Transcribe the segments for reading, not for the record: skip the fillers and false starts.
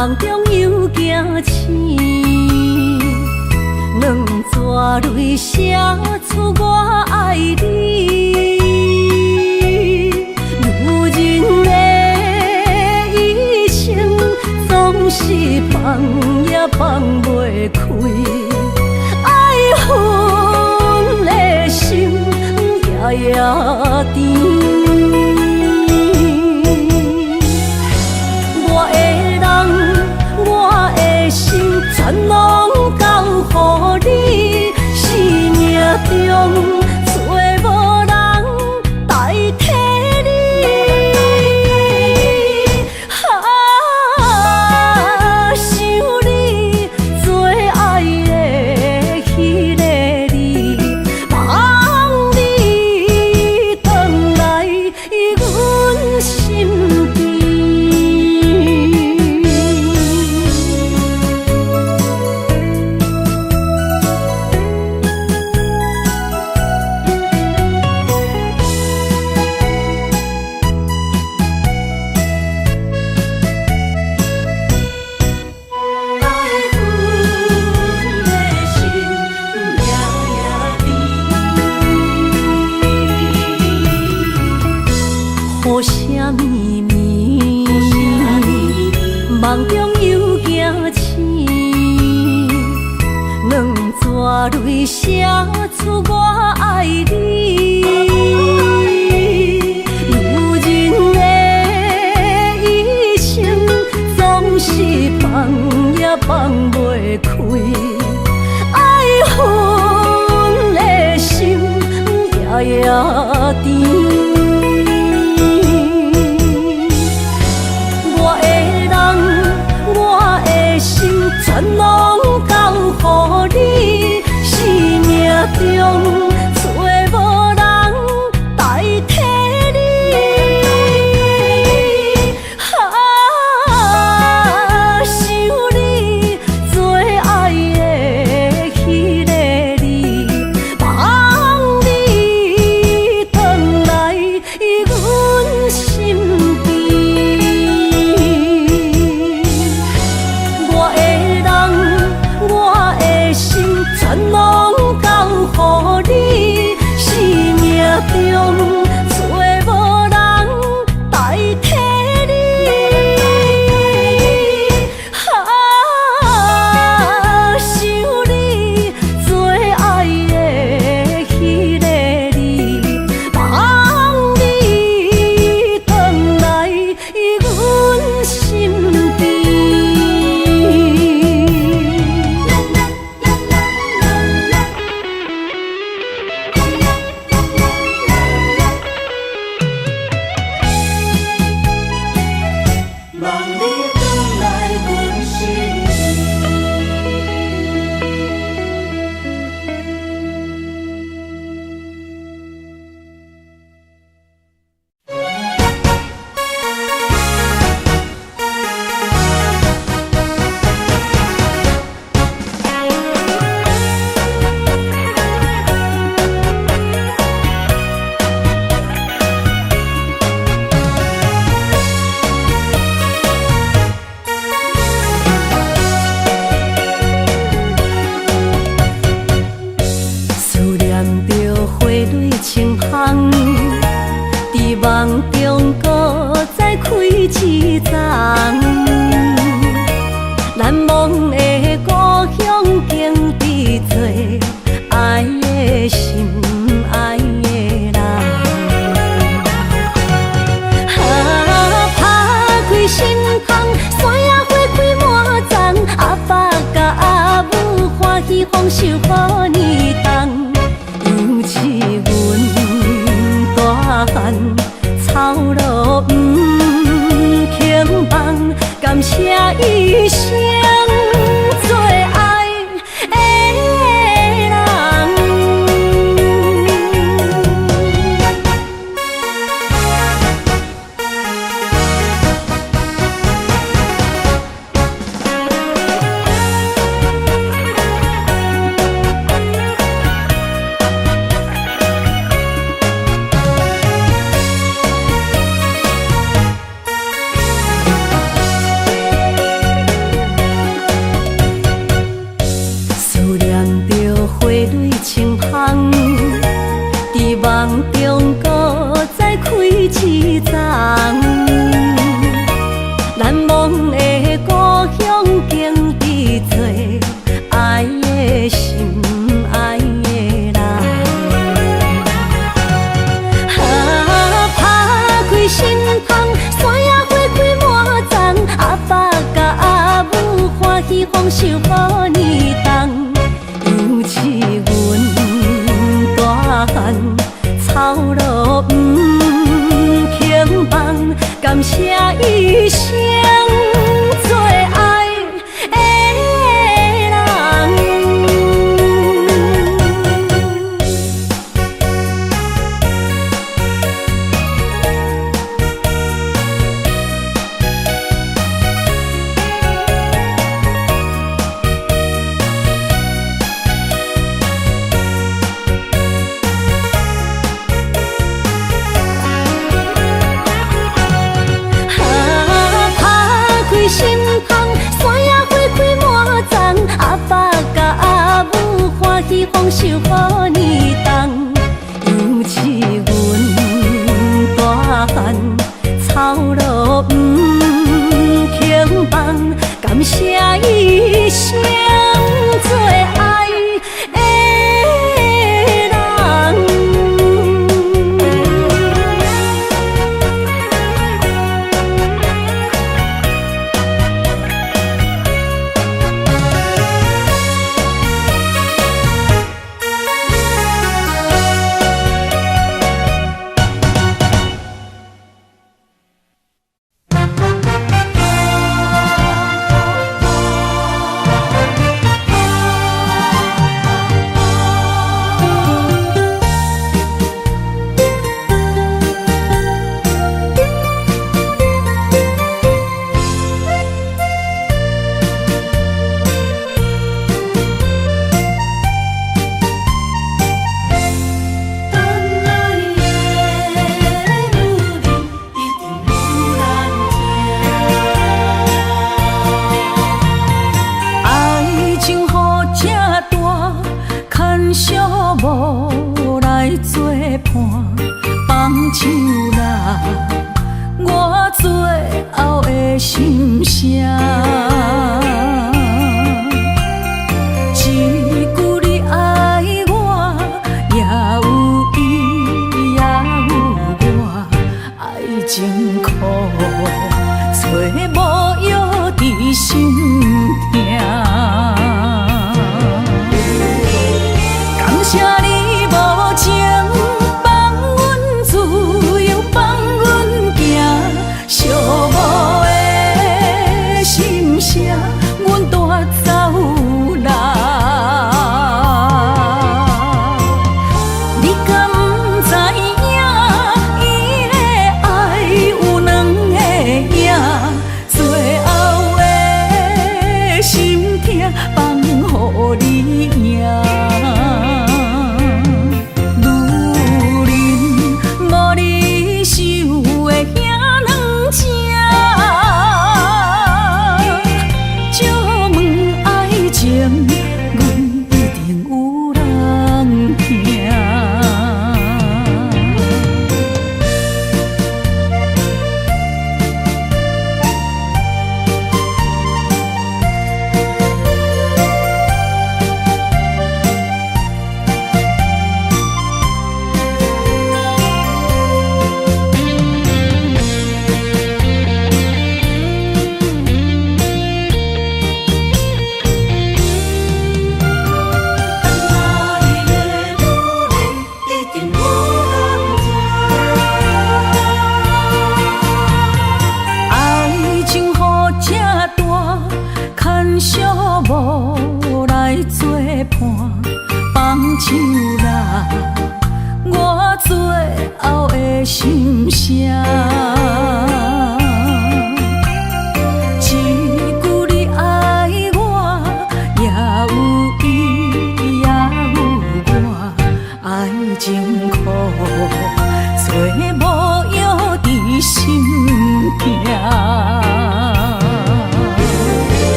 梦中又惊醒，两纸泪写出我爱你。如今的一生，总是放也放袂开，爱恨的心夜夜甜。全拢交予你，生命中找无人代替你。想你做爱的迄个你，望你回来阮身边。雨声绵绵，梦中又惊醒，两纸泪写出我爱你。如今的一生，总是放也放袂开，爱恨的心夜夜甜。全拢交予你，生命中找无人代替你。想你做爱的迄个你，望你回来阮身边。全拢交予你，生命中找无人代替你。想你做爱的迄个你，望你回来阮身边。梦中搁再开一丛，难忘的故乡经历做爱的心爱的人。打开心窗，山野花开满丛，阿爸甲阿母欢喜丰收好年冬，尤是阮大汉。草路不轻放，感谢一生做望中搁再开一丛，难忘的故乡经历做爱的心爱的人。打开心窗，山野花开满丛，阿爸甲阿母欢喜丰收好年冬，尤是阮大汉草路不轻放，感谢一生做爱的人。心窗，山野花开满丛，阿爸甲阿母欢喜丰收好年冬，尤是阮大汉草路不轻放，感谢一生做爱的人。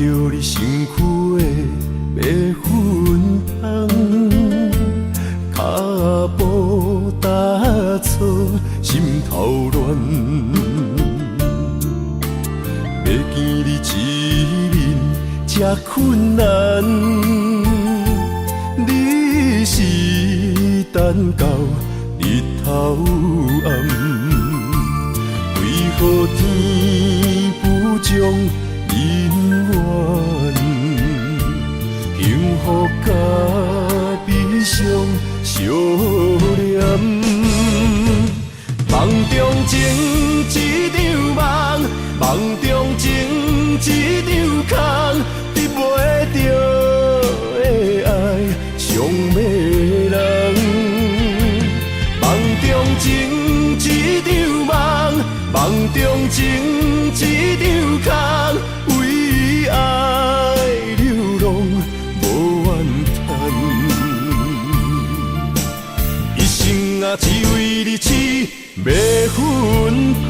着你身躯的白粉红，脚步踏错，心头乱。要见你一面这困难，你是等到日头暗，为何天不将人怨？幸福甲悲伤相连，梦中情一场梦，梦中情一场空，得袂着的爱上迷人。梦中情一场梦，梦中情一场空，为爱流浪无怨叹，一生啊只为你痴迷粉香。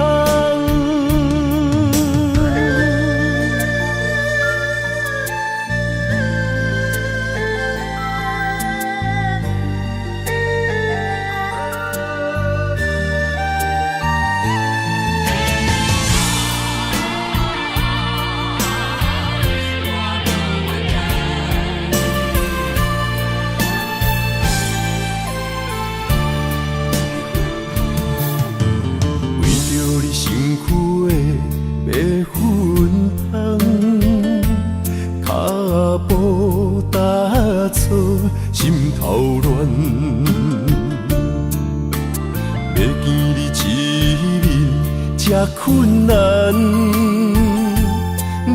心头乱，要见你一面这困难，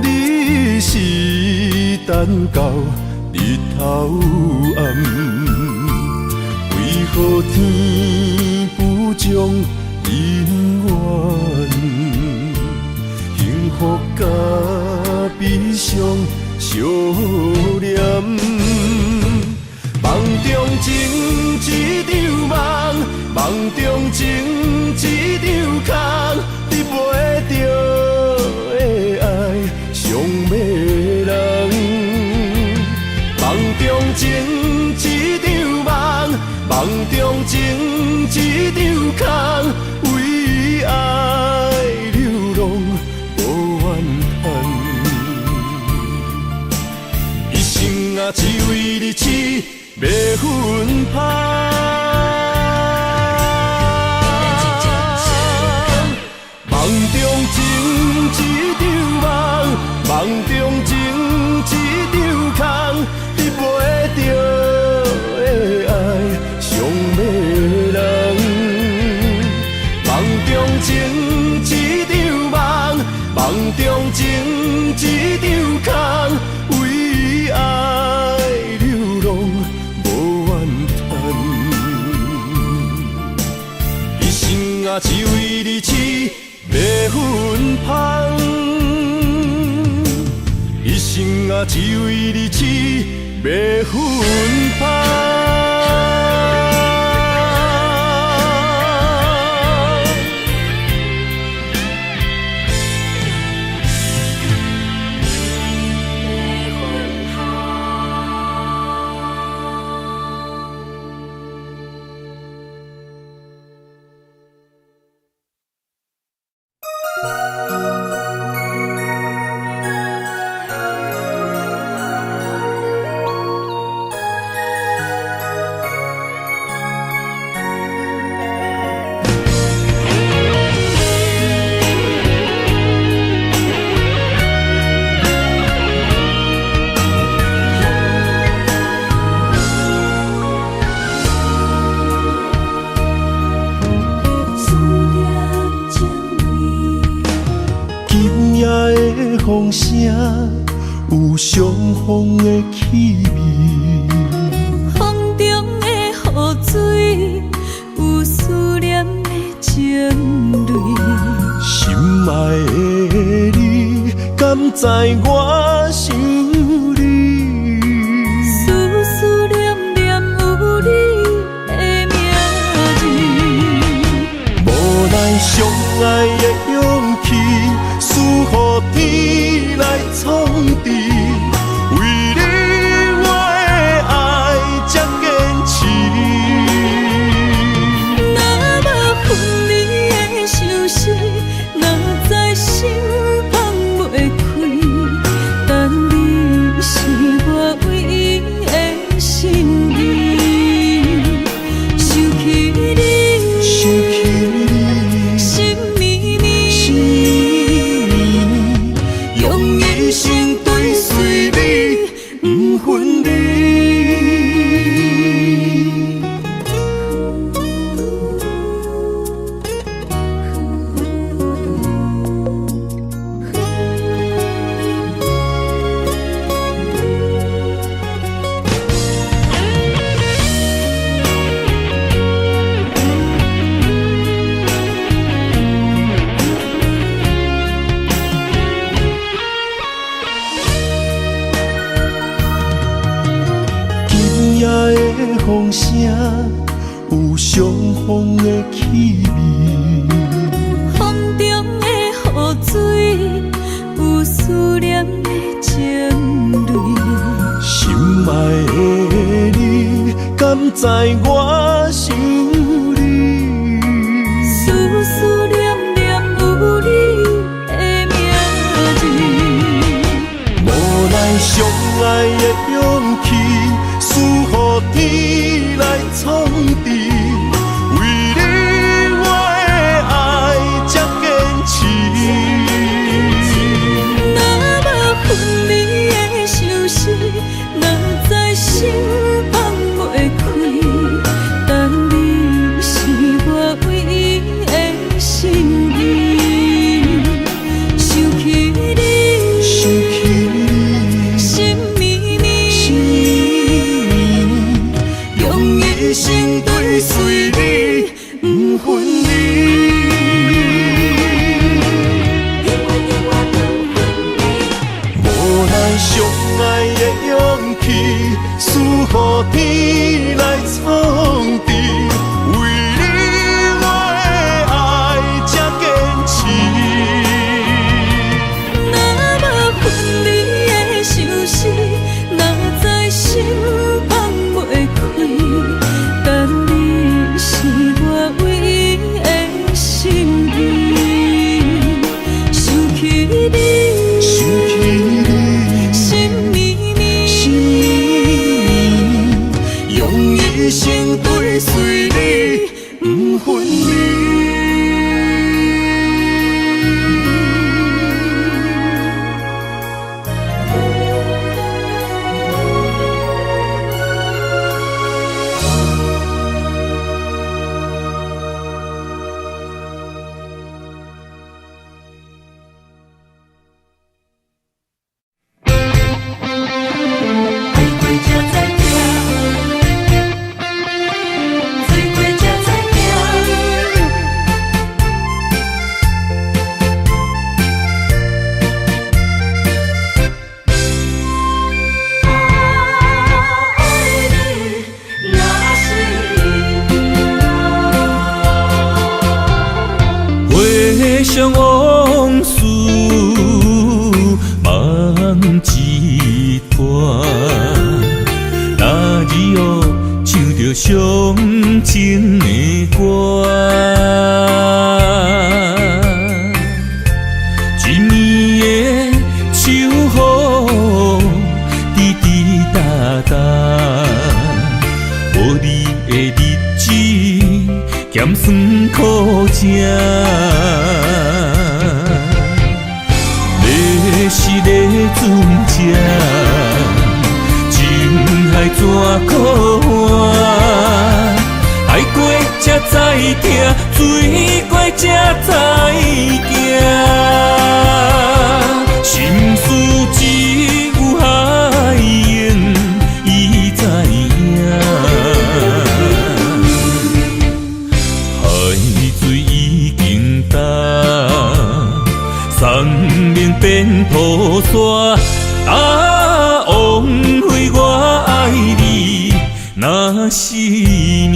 你是等到日头暗，为何天不将人怨？幸福甲悲伤相连。梦中情一场梦，梦中情一场空，得袂着的爱上迷人。梦中情一场梦，梦中情一场空，为爱流浪无怨叹，一生啊只为你痴迷粉香。梦中情一场梦，梦中情一场空，得袂着的爱上迷人。梦中情一场梦，梦中情一场空，为爱流浪无怨叹，一生啊只为你痴迷粉香，一生啊只为你痴迷粉香。风声有相逢的气味，风中的雨水有思念的情泪。心爱的你，敢知我想你？思念念有你的名字，无奈相爱的勇气，输予天来创治。风声，有相逢的气味。风中的雨水，有思念的情泪。心爱的你，敢知我想你？思思念念有你的名字。无奈相爱的勇气，输予天来创治。为你我的爱才坚持。若无分离的相思，若在心放袂开。但你是我唯一的心意，想起你，心绵绵，用一生追随你，不分离。无奈相爱的勇气，输予天来创治。为你我的爱才坚持。若无分离的相思，若在心放袂开。但你是我唯一的心意，想起你，心绵绵，用一生追随你，不分离。回想往事梦一段，那日后唱着伤情的歌，一年的秋雨滴滴答答，无你的日子咸酸苦涩。要是个船只，情海怎可换？海过才知疼，水过才知行。心事只有海涌，伊知影。海水已经干。山明变土沙，枉费我爱你那是命。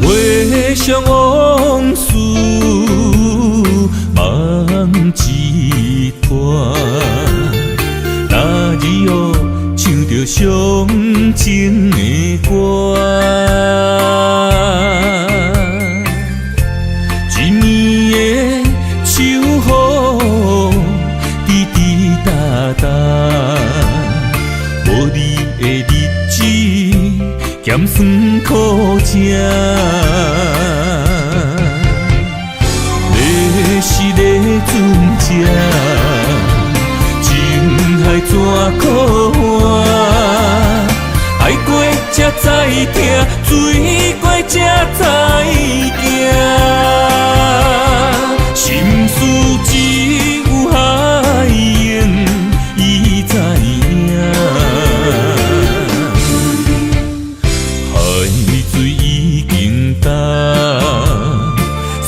回想往事梦一段，那日后唱着伤情的歌，一年的秋雨滴滴答答，无你的日子咸酸苦涩。要是个船只，情怎可换？爱过才知疼，水过才知行。心事只有海缘，伊知影。海水已经干，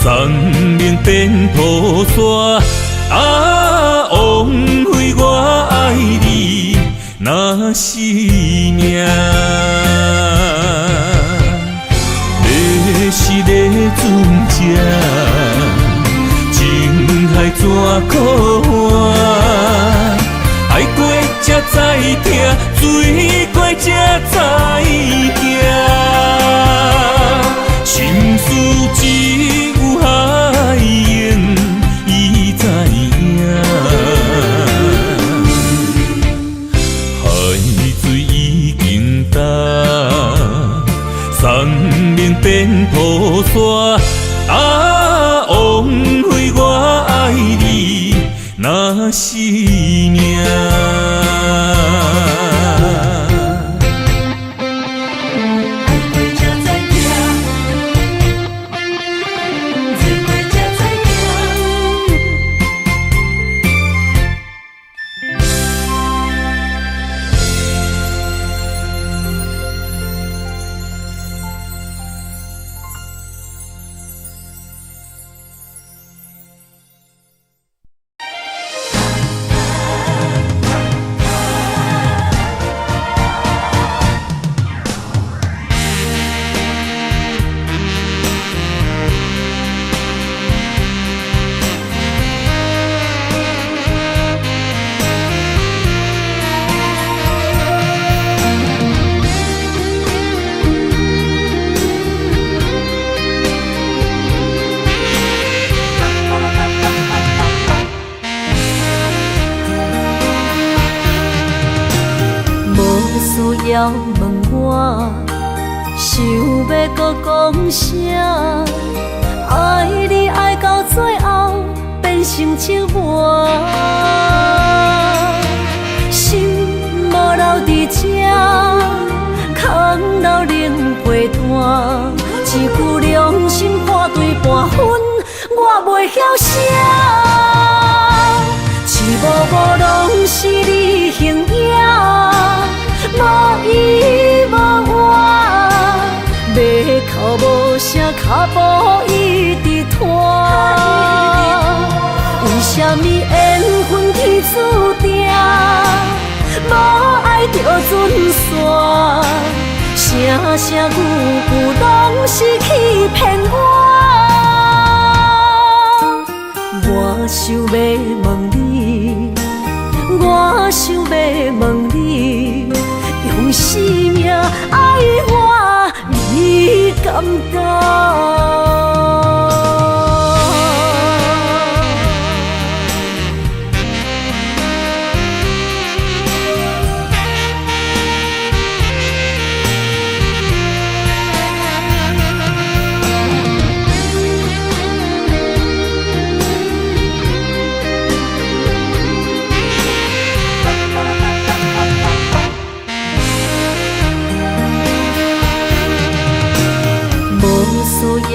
山明变土沙。啊，枉费我爱你那是命。要是咧船只，情海怎可换？爱过才知疼，水过才知行。心事只有海缘，伊知影。海水已经干，山明变土沙。啊，枉费我爱你那是命。要问我，想要搁讲啥？爱你爱到最后变成寂寞，心无留伫这，空留冷陪伴。一句良心破对半分，我袂晓写。一幕幕拢是你形影。无依无我，要哭无声，脚步一直拖。为什么缘分天注定，无爱就准线？声声句句拢是欺骗我。我想要问你，我想要问你。用生命爱我，你敢当？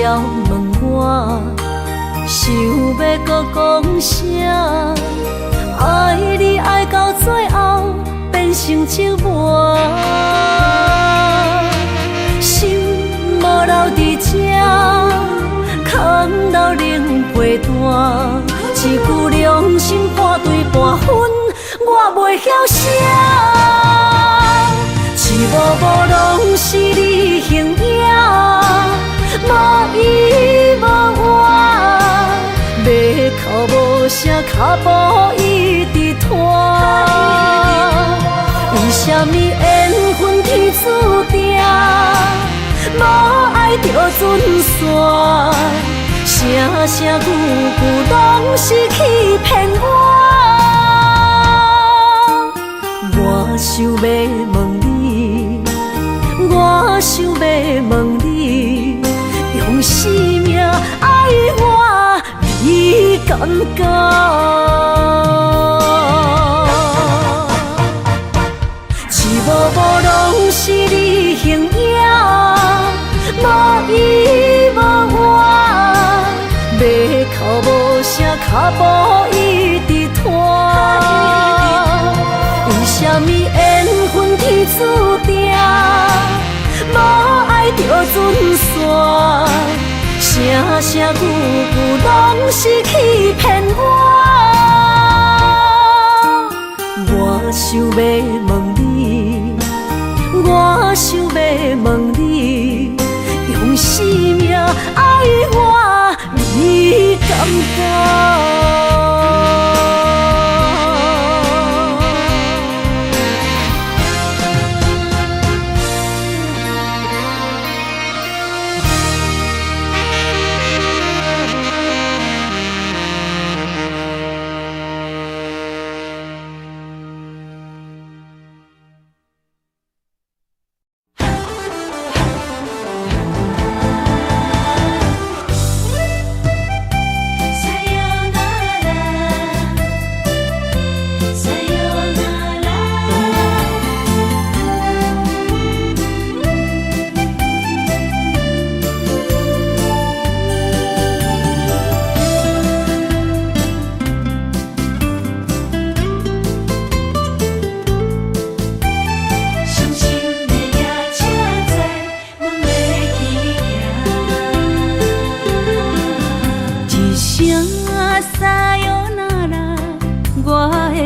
要问我，想要搁讲啥？爱你爱到最后变成寂寞，心无留伫这，空留冷陪伴。一句良心破对半分，我袂晓写。一幕幕拢是你形影。无依无我，要哭无声，脚步一直拖。为什么缘分天注定，无爱就准线？声声句句拢是欺骗我。我想要问你，我想要问你。用生命爱我，你敢讲？拢是你形影，无依无我，要哭无声，脚步一直拖。为什么缘分天注定，无爱就准线？声声句句拢是欺骗我。我想要问你，我想要问你，用生命爱我，你敢不？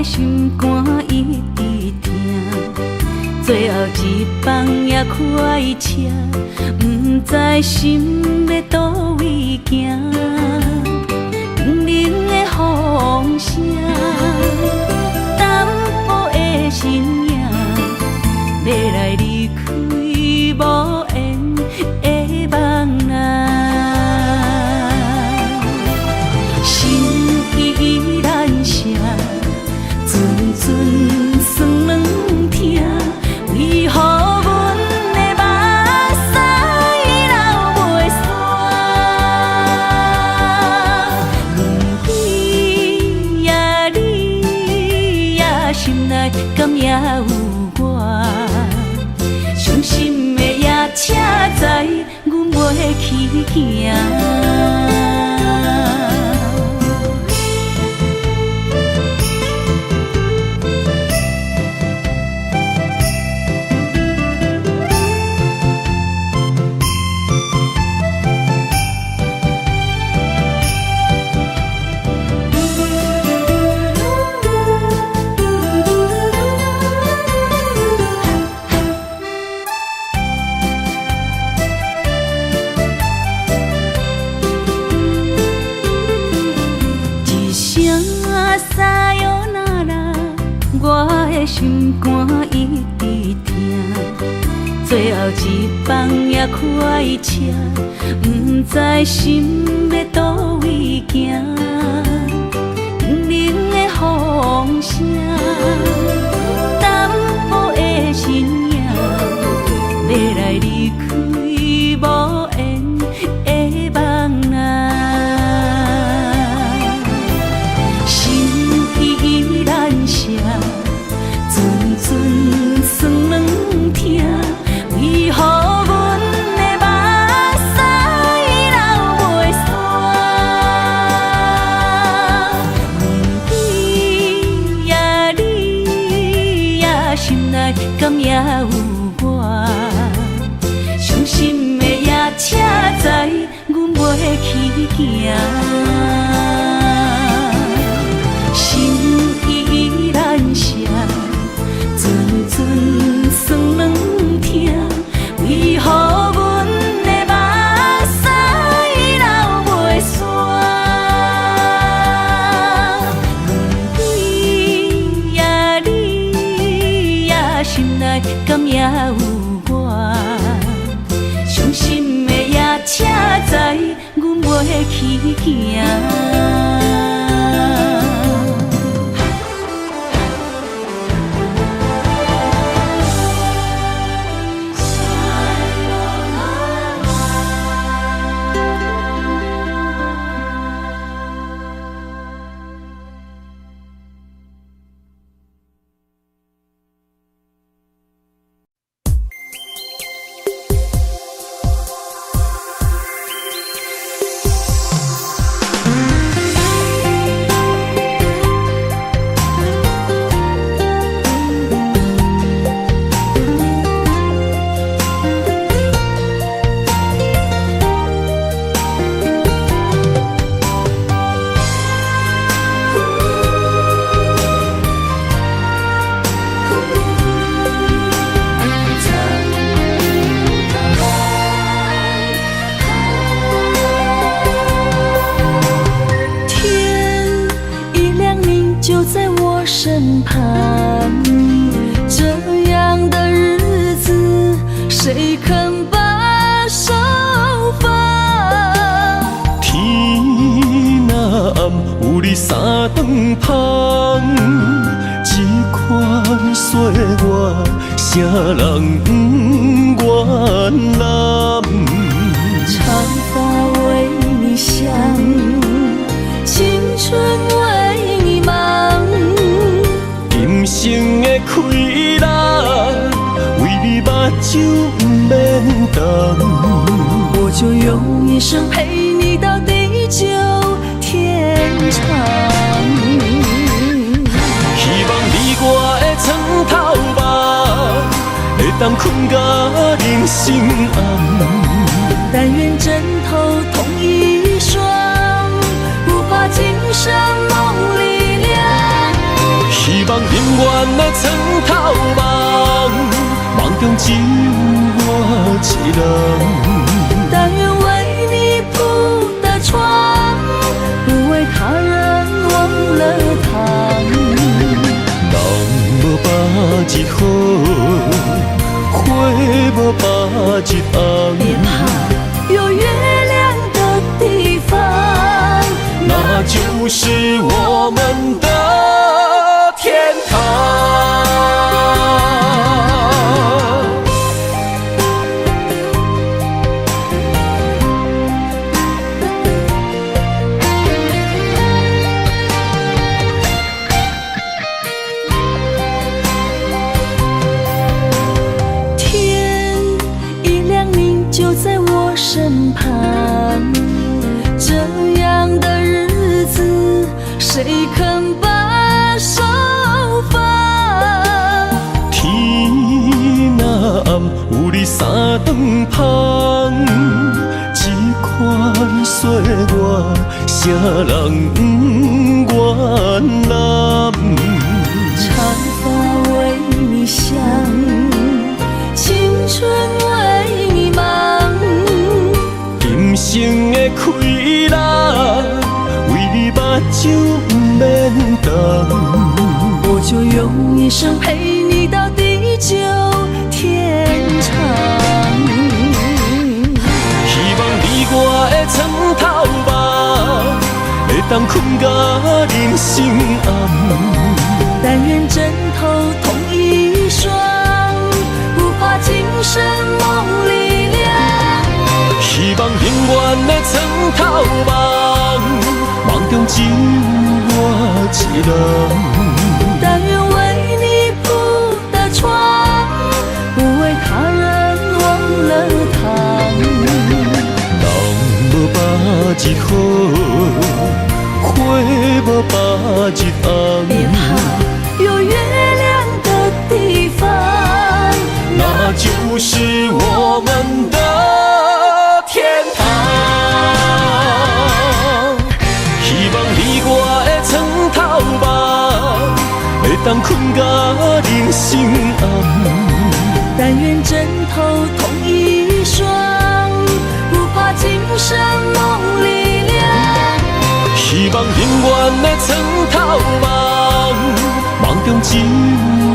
心肝一直疼，最后一放也开车，不知心要倒位行。冷冷的风声，淡薄的身影，要来离开无缘的梦啊，心依然舍。阵酸软疼，为何阮的目屎流袂煞？轮回呀，你呀，心内敢也有我？伤心的夜车载，阮袂去行。心肝一直疼，最后一放也开车，不知心要倒位行。冷冷的风声，淡薄的身影，要来离开无缘的梦啊，心依然舍。阵酸软疼，为何阮的目屎流袂煞？轮回呀，你呀，心内敢也有我？伤心的夜车载，阮袂去行。心依然舍。阵酸软疼，为何阮的目屎流袂煞？轮回呀，你呀，心内敢也有我？伤心的夜车载，阮袂去行。身旁。这样的日子，谁肯把手放？天若暗，有你三顿香，这款岁月，谁人不原谅？长发为你香，青春为你忙。今生的快乐，为你目睭不免干。我就用一生陪你到地久天长。希望你我的床头梦，会当困甲人心暗。但愿枕头同一双，不怕今生梦里凉。希望永远的床头梦，梦中只有我一人。但愿为你铺的床，不为他人忘了躺。人无百日好，花无百日红。别怕，有月亮的地方，那就是我们的天堂。天一亮，你就在我身旁。这样的日子，谁肯把手放？天若暗，有你三顿香，这款岁月，谁人不原谅？长发为你香，青春为你忙。今生的快乐，为你目睭不免干。我就用一生陪你到地久天长。希望你我的床头梦，会当困甲人心暗。但愿枕头同一双，不怕今生梦里凉。希望永远的床头梦，梦中只有我一人。但愿为你铺的床，不为他人忘了躺。人无百日好，花无百日红。别怕，有月亮的地方，那就是我们的天堂。希望你我的床头梦，会当困甲人心暗。但愿枕头同一双，不怕今生梦里凉。希望永远的床头梦，梦中只有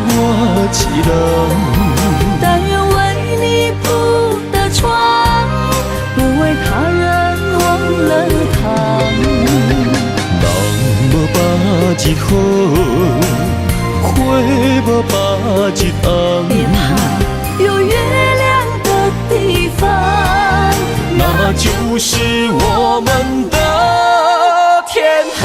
我一人。但愿为你铺的床，不为他人忘了躺。人无百日好，花无百日红。别怕，有月亮的地方，那就是我们的天堂。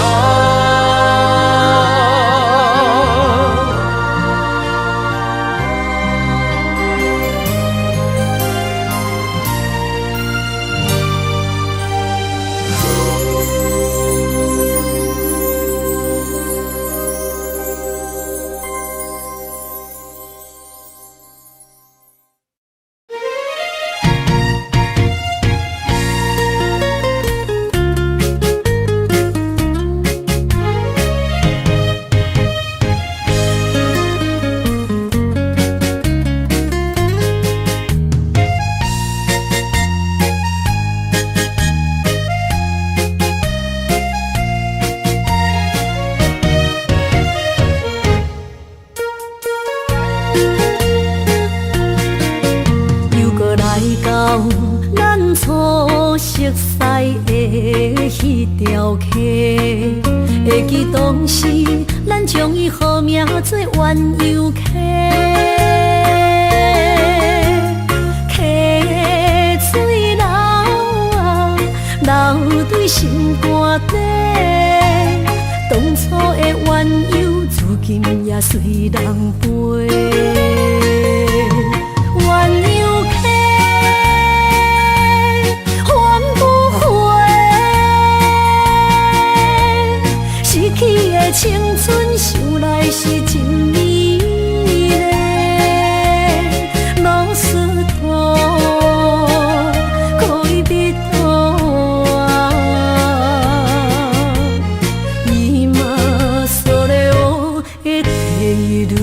熟悉的迄条溪，会记当时咱将伊号名做鸳鸯溪。溪水流啊，流对心肝底。当初的鸳鸯，如今也随人飞。鸳鸯溪。失去的青春，想来是真美丽。老师徒，可以彼途啊，伊嘛所了的地路。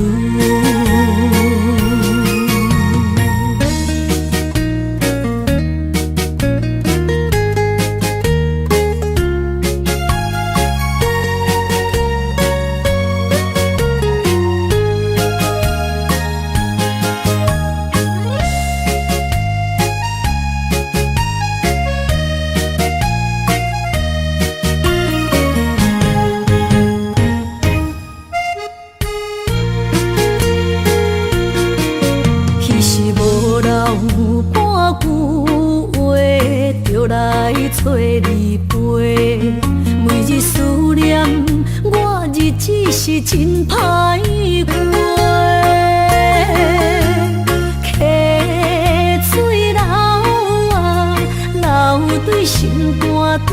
找你陪，每日思念，我日子是真歹过。溪水流啊，流对心肝底。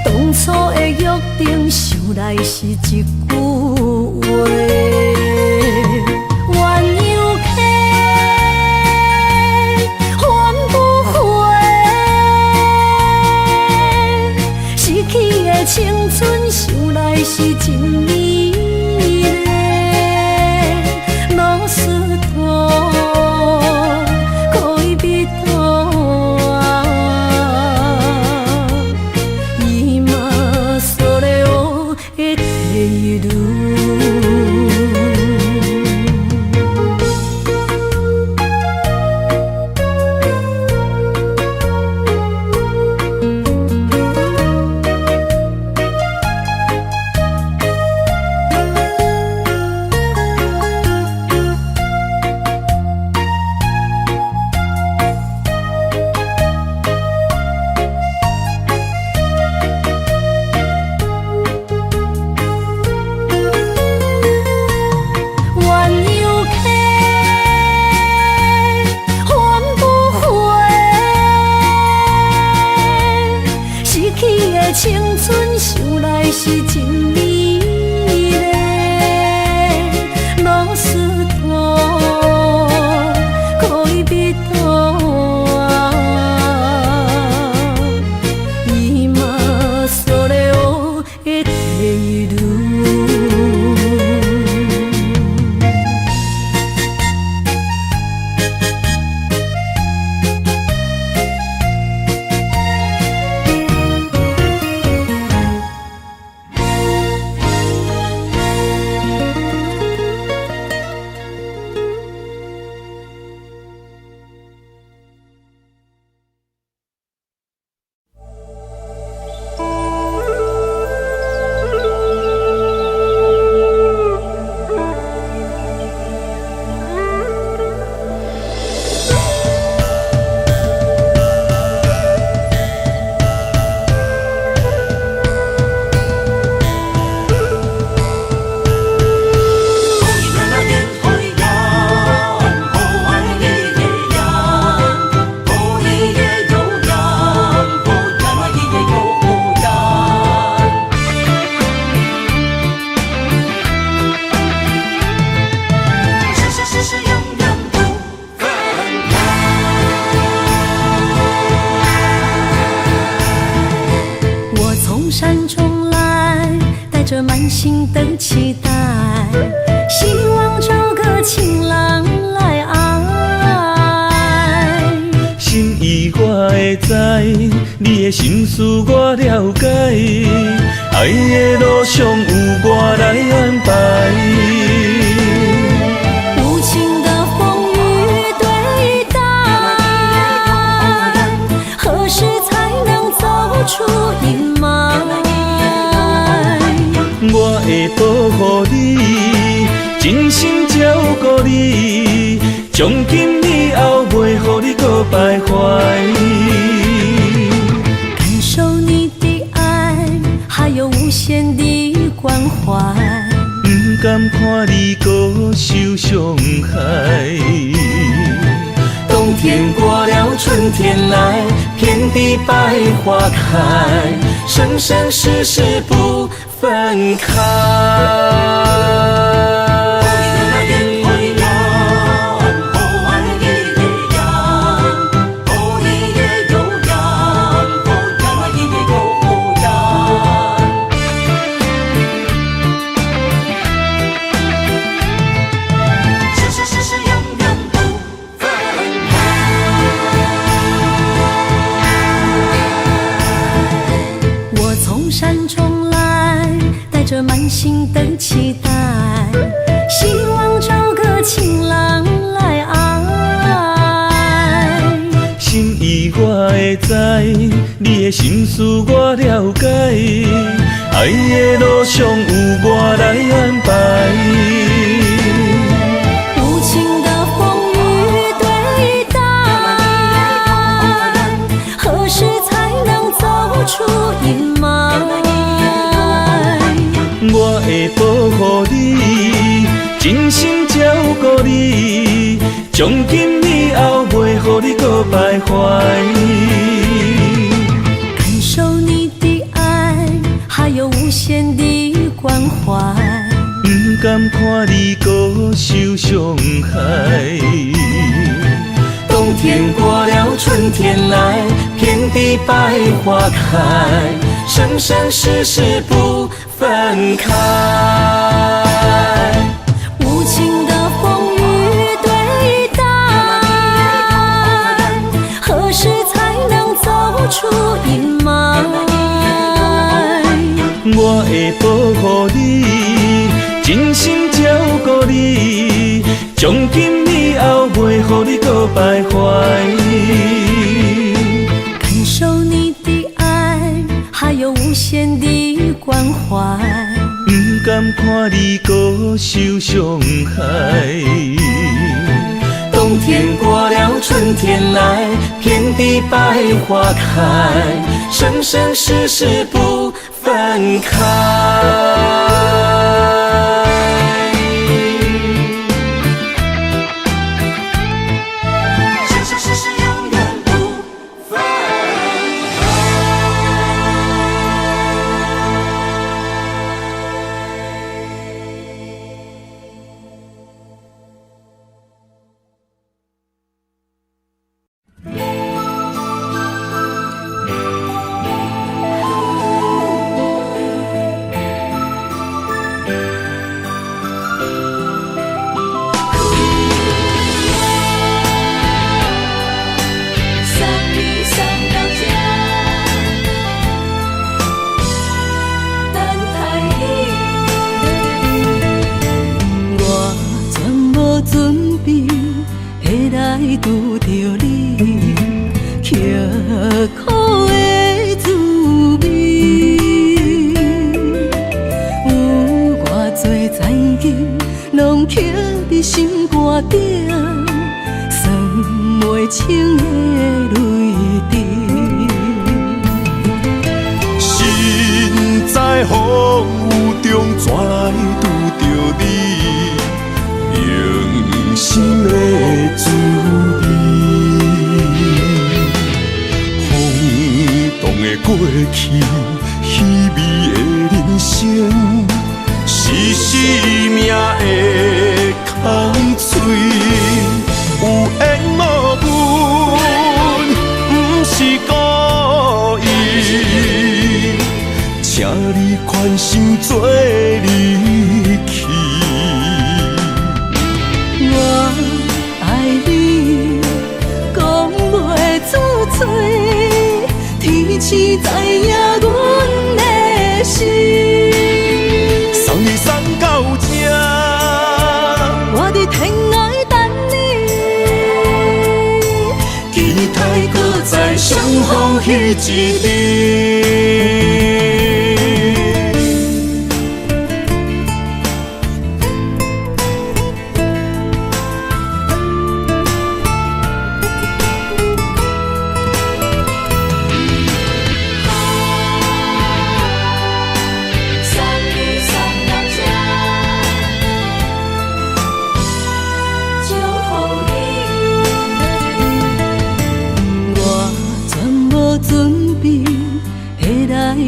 当初的约定，想来是一句话。青春想来是真美丽，老师徒，可以彼途啊，伊嘛所了的地路。青春想来是真美丽，老师徒，可以彼途啊，伊嘛所了的地路。山中来，带着满心的期待，希望找个情郎来爱。心意我会知，你的心思我了解，爱的路上有我来安排。无情的风雨对待，何真心照顾你，从今以后袂予你搁徘徊。感受你的爱，还有无限的关怀。不甘看你搁受伤害。冬天过了，春天来，遍地百花开，生生世世不分开。着满心的期待，希望找个情郎来爱。心意我会知，你的心思我了解，爱的路上有我来安排。无情的风雨对待，何时才能走出阴霾？我会保护你，真心照顾你，从今以后袂予你搁徘徊。感受你的爱，还有无限的关怀。不甘看你搁受伤害。冬天过了，春天来，遍地百花开，生生世世不分开。无情的风雨对待，何时才能走出阴霾？我会保护你，真心照顾你，从今以后袂予你搁徘徊。感受你的爱，还有无限的关怀。不甘看你搁受伤害。冬天过了，春天来，遍地百花开，生生世世不分开。拄着你，刻苦的滋味，有偌多灾境，拢刻伫心肝顶，算袂清的泪滴。心在风雨中怎来拄着你，用心的滋味。风动的过去，稀微的人生，是生命的空嘴，有缘无分，不是故意，请你宽心做离去。我爱你，讲袂出嘴，天赐知影阮的心。送你送到这，我伫天涯等你，期待搁再相逢彼一日。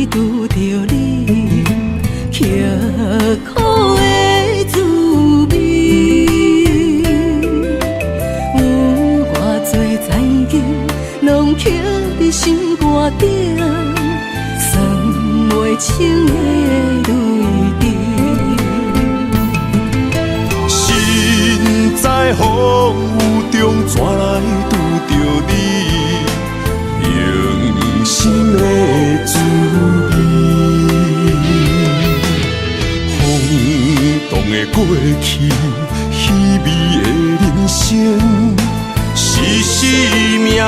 为拄着你，刻苦的滋味。有偌多残景，拢刻伫心肝顶，算袂清的泪滴。身在风雨中，怎来拄着你？用心的滋味，风动的过去，稀微的人生，是生命的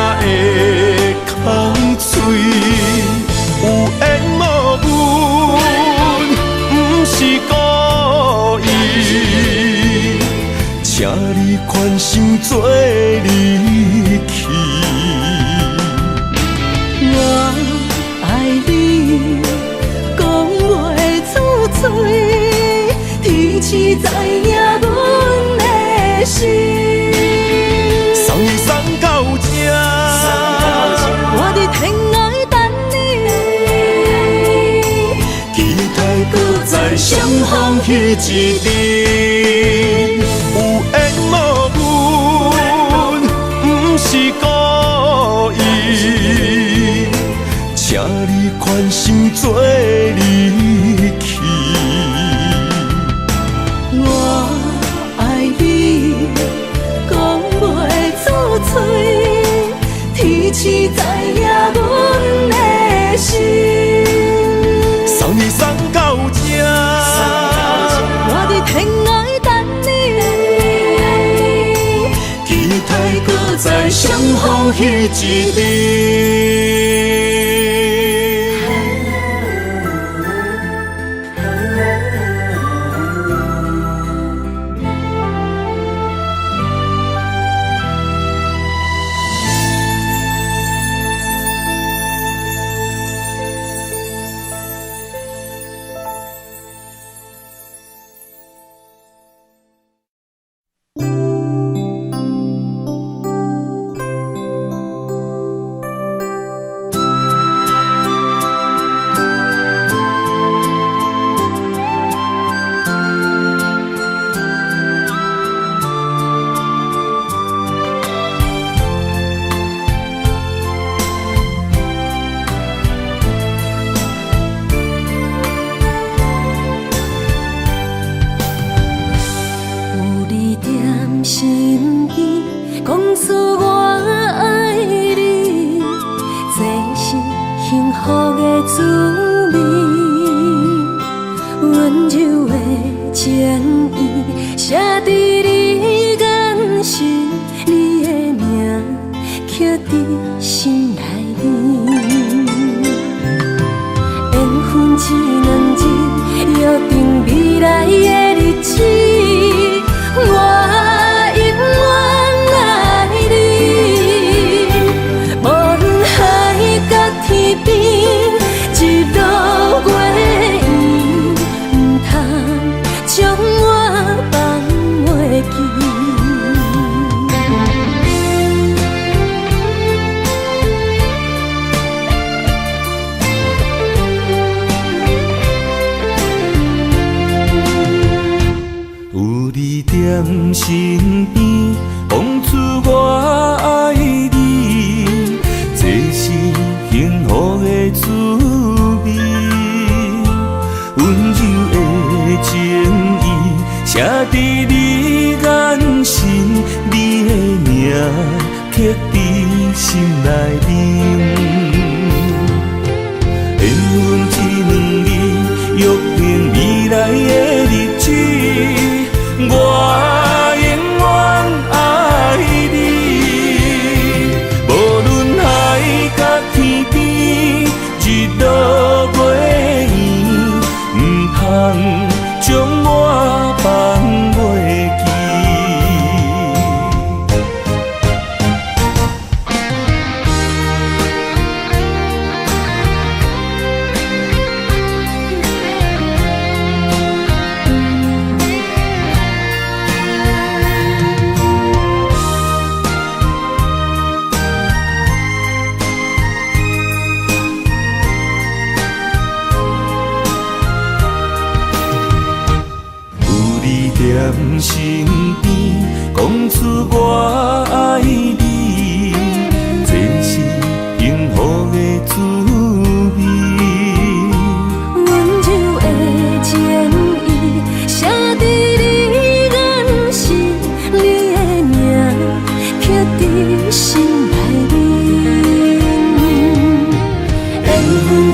空嘴，有缘无分，不是故意，请你宽心做离去。我爱你，讲袂出嘴，天赐知影阮的心。送你送到这，我伫天涯等你，期待搁再相逢彼一日。有缘无分，不是故意，请你宽心做离去。我爱你，讲袂出嘴，天赐知影阮的心。送你送到这，我伫天涯等你，期待搁再相逢彼一日。身边讲出我爱你，这是幸福的滋味。温柔的情意写伫你眼神，你的名刻伫心内面。缘分一两日，约定未来的日子。我永远爱你，无论海角天边，日落月圆，唔通将我放袂记。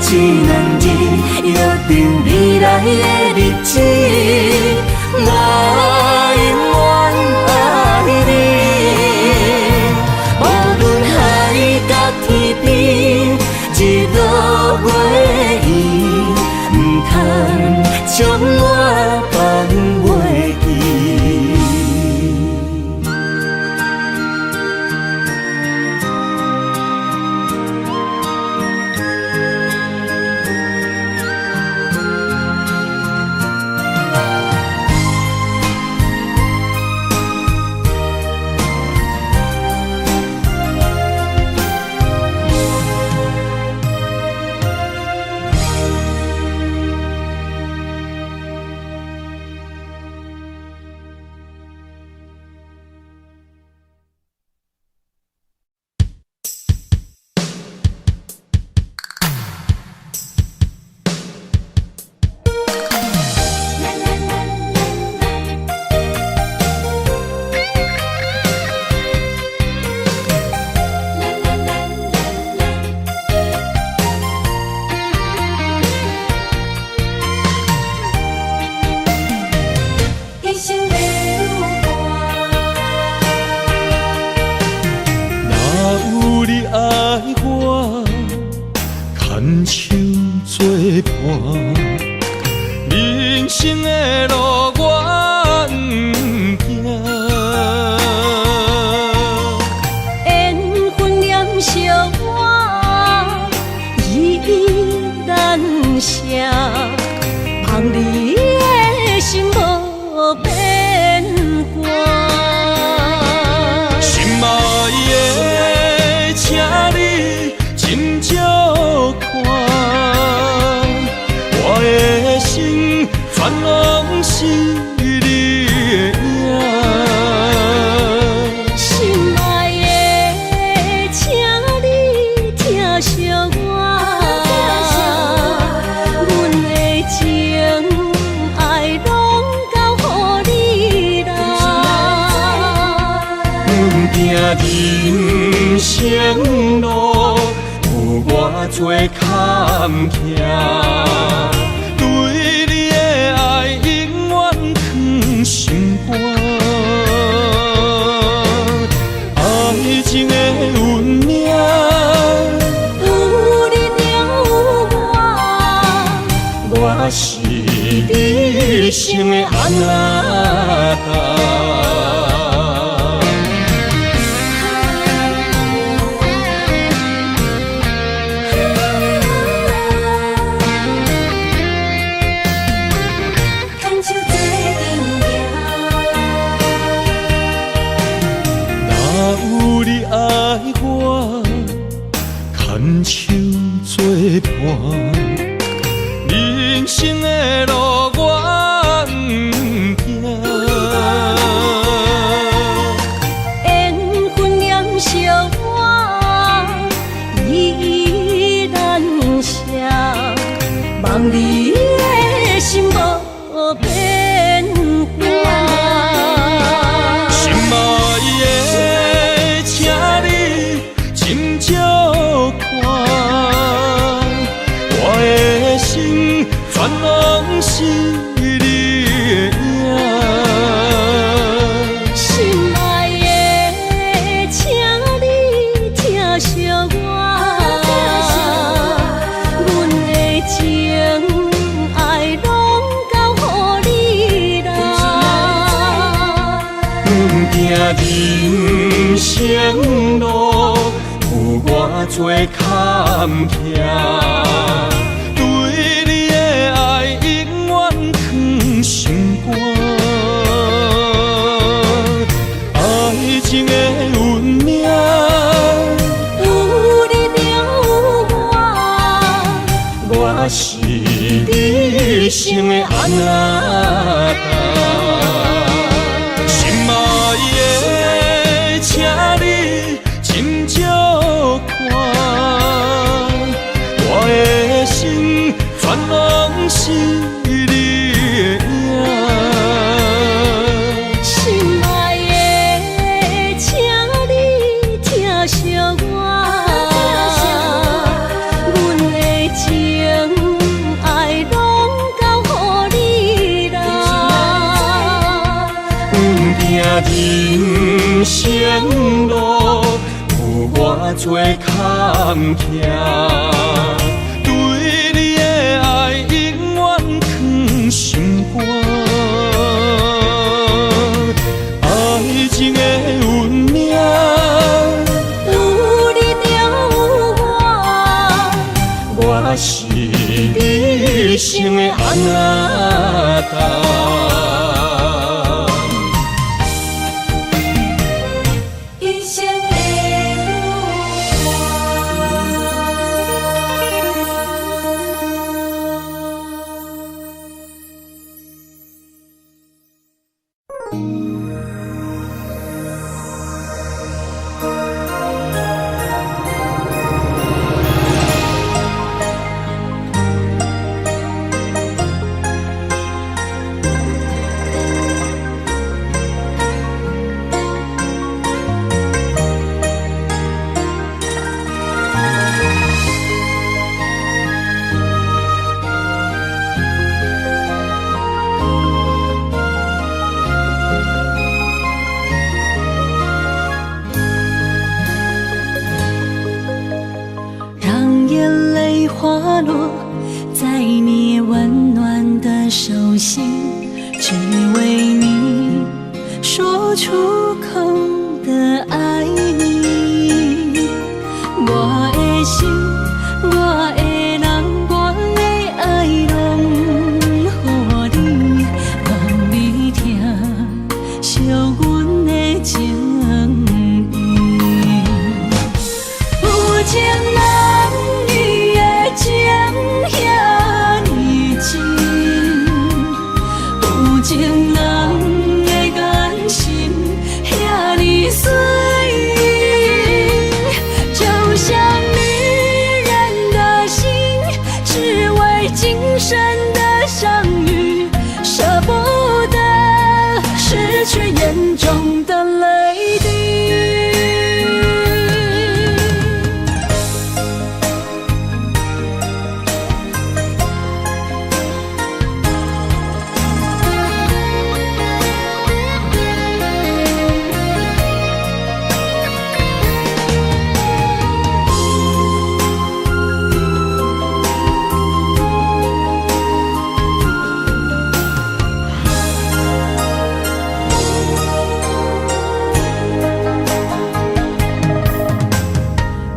一两日，约定未来的日子，我永远爱你。无论海角天边，日落月圆，不通将我放袂记。人生的路我不行，缘分念惜我依依难舍，望你的心无变卦。心爱的，请你斟酌看。我的心全拢是你的影，心爱的，请你疼惜我，阮的情爱拢交予你啦。阮行人生路有偌多坎坷。对你的爱永远藏心肝，爱情的运命，有你有我，我是你生的安娜。牵手作伴，人生的路我不行。缘分念惜我依依难舍，望你的心无变卦。心爱的，请你斟酌看，我的心全拢是你的影。心爱的，请你疼惜我，阮的情爱拢交予你啦。阮行人生路有偌多坎坷，对你的爱永远藏心肝，爱情的运命，有你有我，我是你生的安娜。心爱的，请你斟酌看，我的心全拢是你的影。心爱的，请你疼惜我，阮的情人生路有偌多坎坷，对你的爱永远藏心肝。爱情的运命，有你有我，我是你生的阿达。一生的让眼泪滑落在你温暖的手心，只为你说出口的爱你。我的心，我的人，我的爱拢予你，望你听，惜阮的情意。有情人你的情遐尼真，有情人的眼神遐尼水，就像女人的心，只为今生的相遇，舍不得失去眼中的泪滴。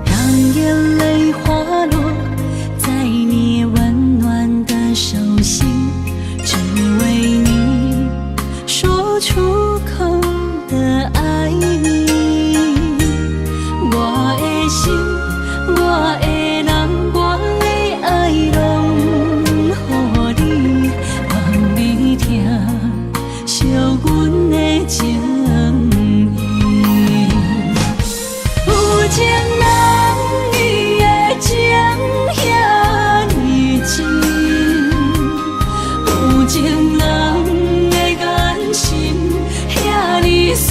让眼泪滑落在你温暖的手心，只为你说出口的爱你。我的心，我的人，我的爱拢予你，望你听，惜阮的情意。有情人你的情遐尼真，有情人的眼神遐尼水，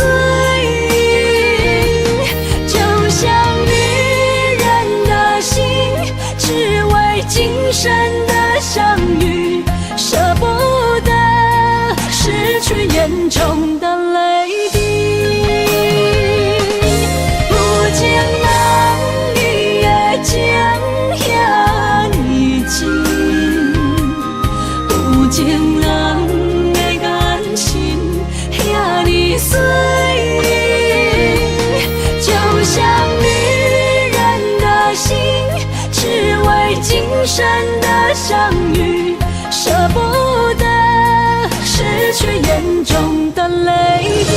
就像女人的心，只为今生的相遇，舍不得失去眼中的泪滴。有情人你的情遐尼真，有情人的眼神遐尼水，就像女人的心，只为今生的相遇，舍不得失去眼中的泪滴。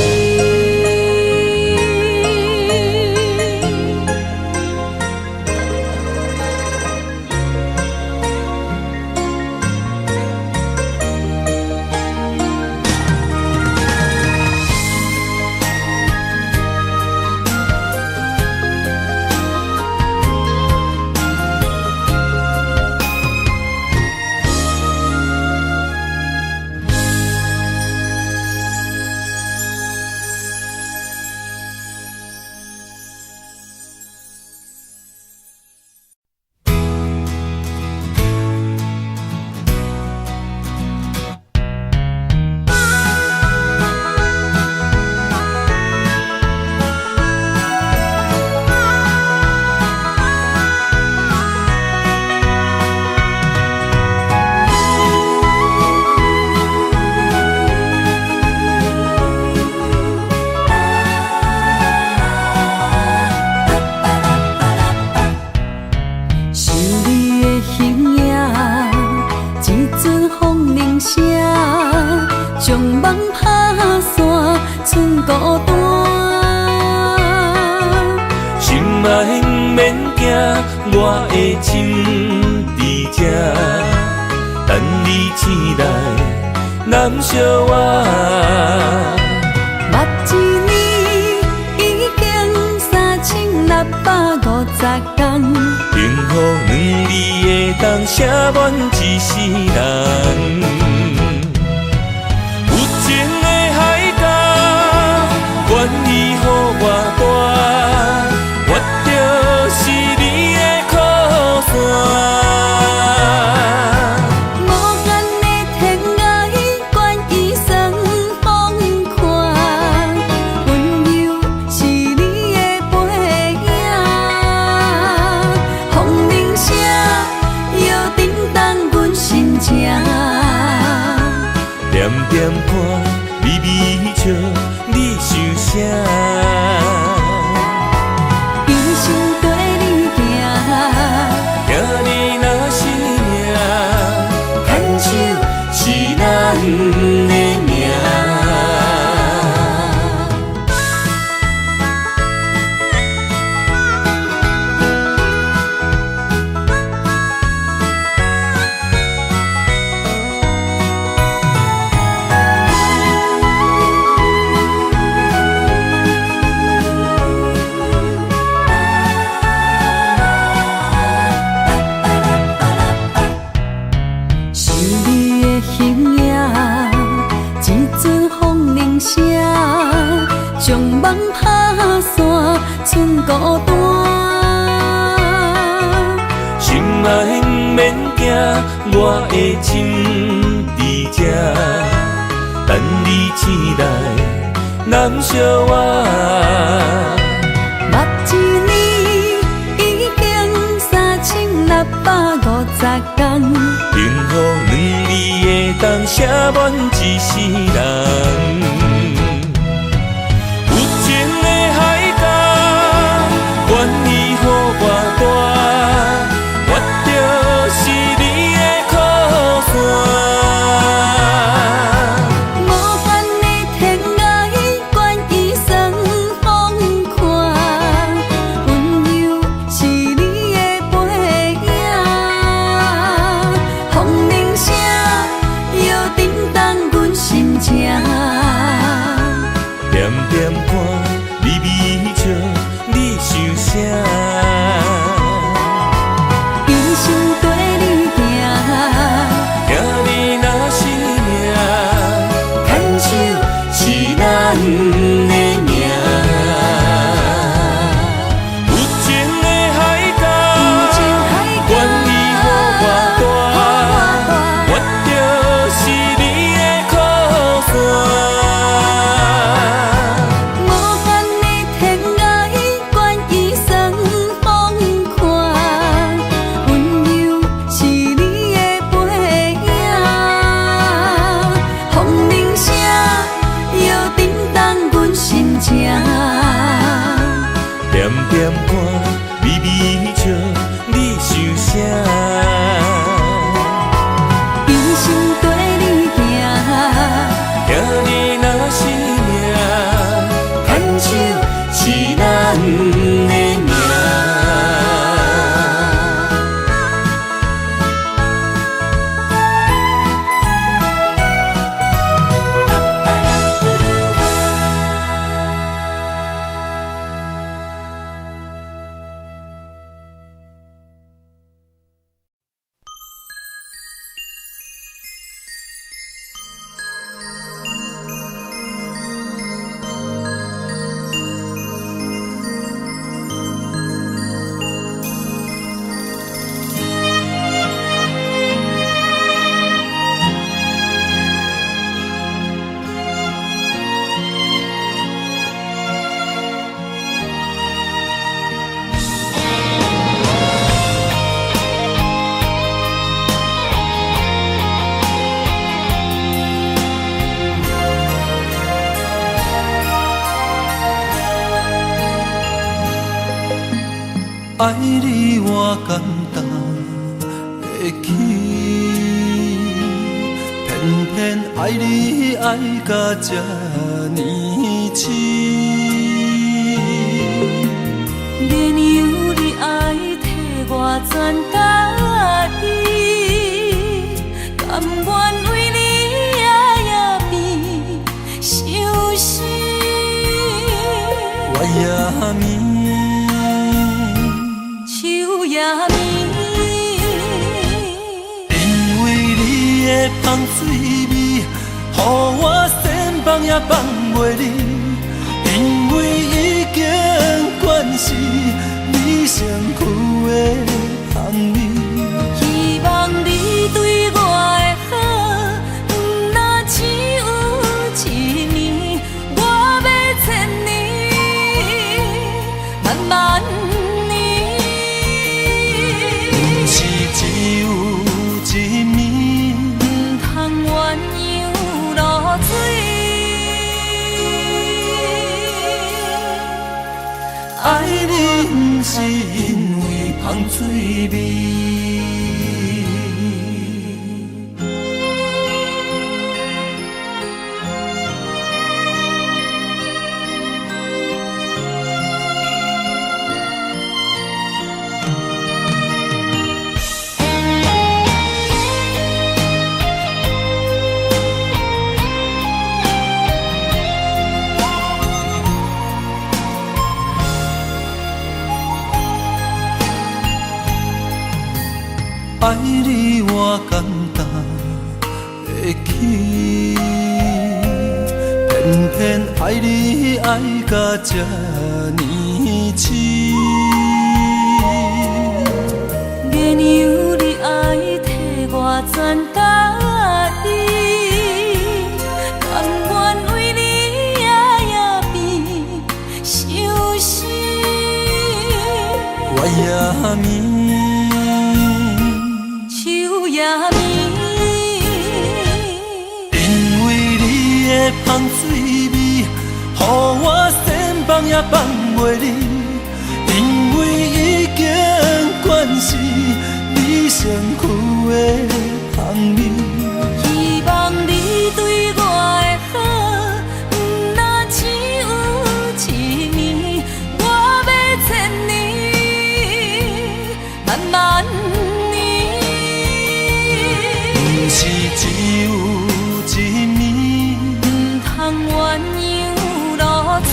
铃声，将梦打散，剩孤单。心爱免惊，我的心伫这，等你醒来，难相偎。目一年已经3650天，幸福两字会当写满一世人。有情的海角，愿意予我大，我就是你的靠山。无限的天涯，愿意算风看，温柔是你的背影。风铃声，摇叮当阮心情。点点看，微微笑，你想啥？一生跟你行，行你若是命，牵手是咱的命。想你的形影，一阵风铃声，将梦打散，剩孤单。心爱免惊，我的心伫这，等你醒来，难相偎。目一年已经3650天，幸福两字会当写满一世人。有情的海角，愿意予我大，我就是你的靠山。无限的天涯，愿意算风看，温柔是你的背影。风铃声，摇叮当阮心情。点点看，微微笑，你想啥？一生跟你行，行你若是命，牵手是咱的命。有情的海角，愿意予我大，我就是你的靠山。无限的天涯，愿意算风看，温柔是你的背影。风铃声，摇叮当阮心情。点点看，微微笑，你想啥？一生跟你行，行你若是命，牵手是咱的命。爱你我简单会去，骗偏爱你爱到这呢深，绵羊你爱替我全家己，甘愿为你夜夜变伤心。我也眠，树也眠，因为你的香水味，予我先放也放袂离。因为已经惯是你身躯的香味，希望你对我的好，不若只有一年，我要千年，万万年。不是只有一年，不通鸳鸯落水。爱你不是因为香水味。爱你我简单会起，偏偏爱你爱到这呢深。绵羊你爱替我全家己，甘愿为你夜夜变伤心。我也眠。也眠，因为你的香水味，予我先放也放袂离。因为已经惯是你身躯的香味，希望你对我的好，不若只有一年，我要千年，万万年。不是只有一年，不通鸳鸯落水。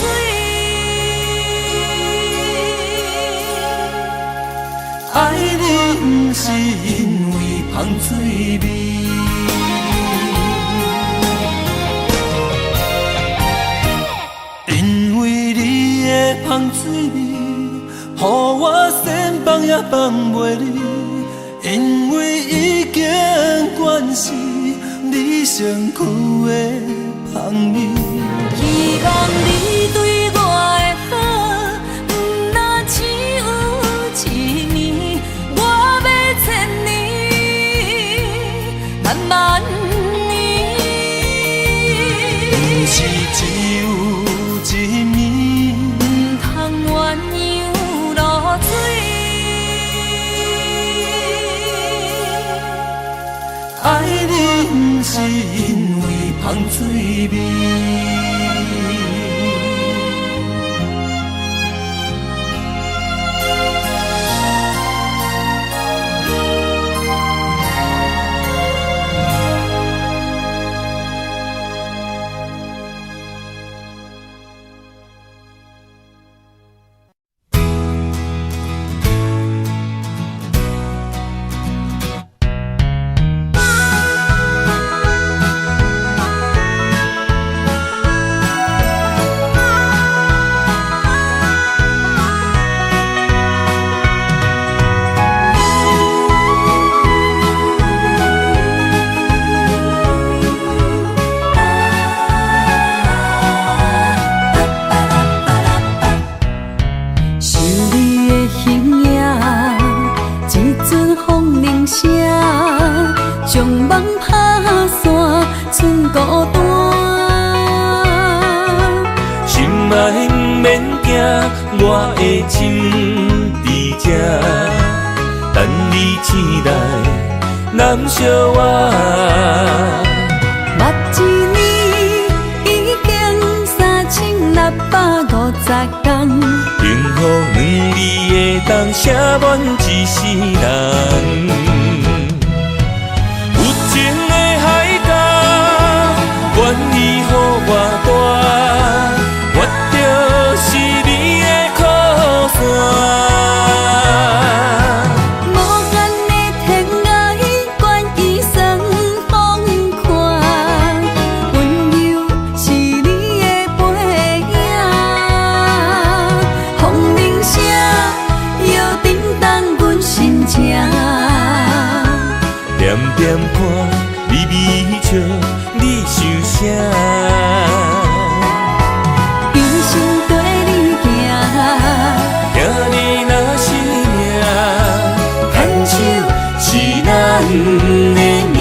爱你不是因为香水味，因为你的香水味，予我先放也放袂离。因为已经惯是你身躯的香味，希望你对我的好，不若只有一年，我要千年，万万年。不是只有一年，不通鸳鸯落水。爱你不是因为香水味。我的心伫这，等你醒来，难相我。当写满一世人。有情的海角，愿意予我大，我就是你的靠山。点点看，微微笑，你想啥？一生跟你行，行你若是命，牵手是咱的命。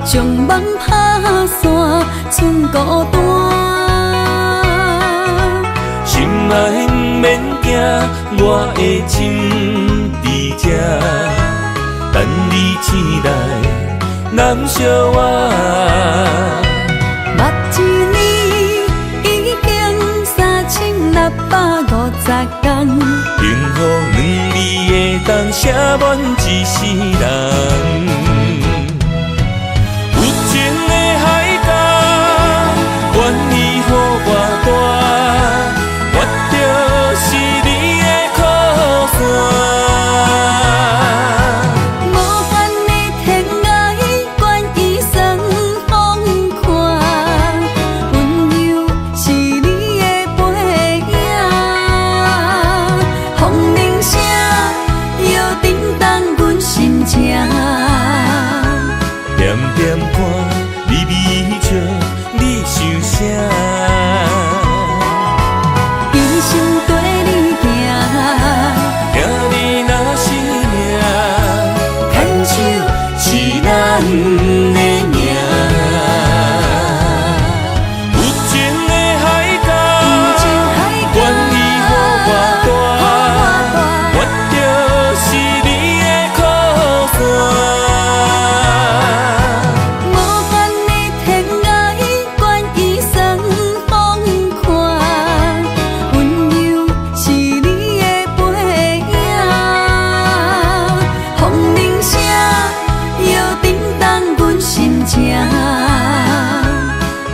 将梦打散，剩孤单。心爱不免惊，我的心伫这，等你醒来，难相我。目一年已经3650天，幸福两字会当写满一世人。愿意予我大，我就是你的靠山。无限的天涯，愿意送风看，温柔是你的背影，风铃声摇叮当阮心情。点点看，微微笑。你想啥？一生跟你行，行你若是命，牵手是咱的命。有情的海角，愿意予我大，我就是你的靠山。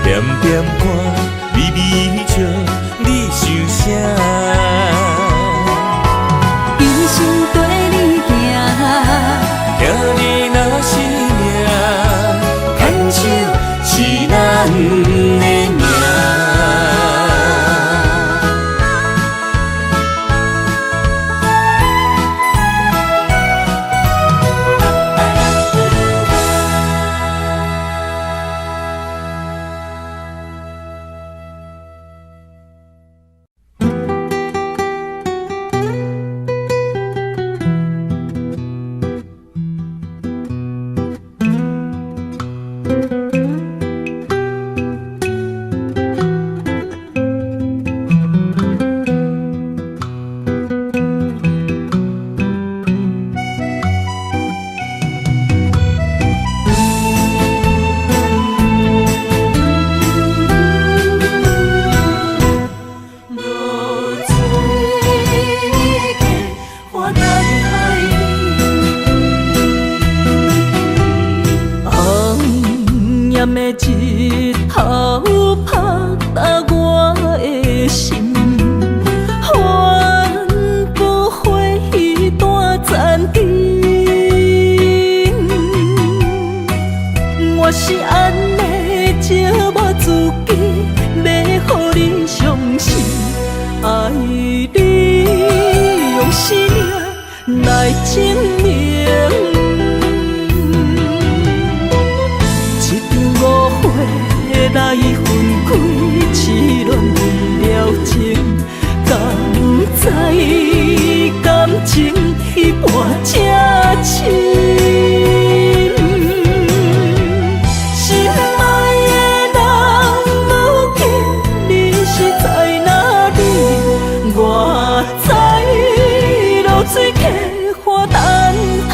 点点看，微微笑，你想啥？一生跟你行，行你若是命，牵手是咱的命。日头拍打我的心，帆布花雨大残灯。我是安尼借我自己，要予你相信，爱你用生命来证明。来分开，痴恋为了情，感我知露水客花等待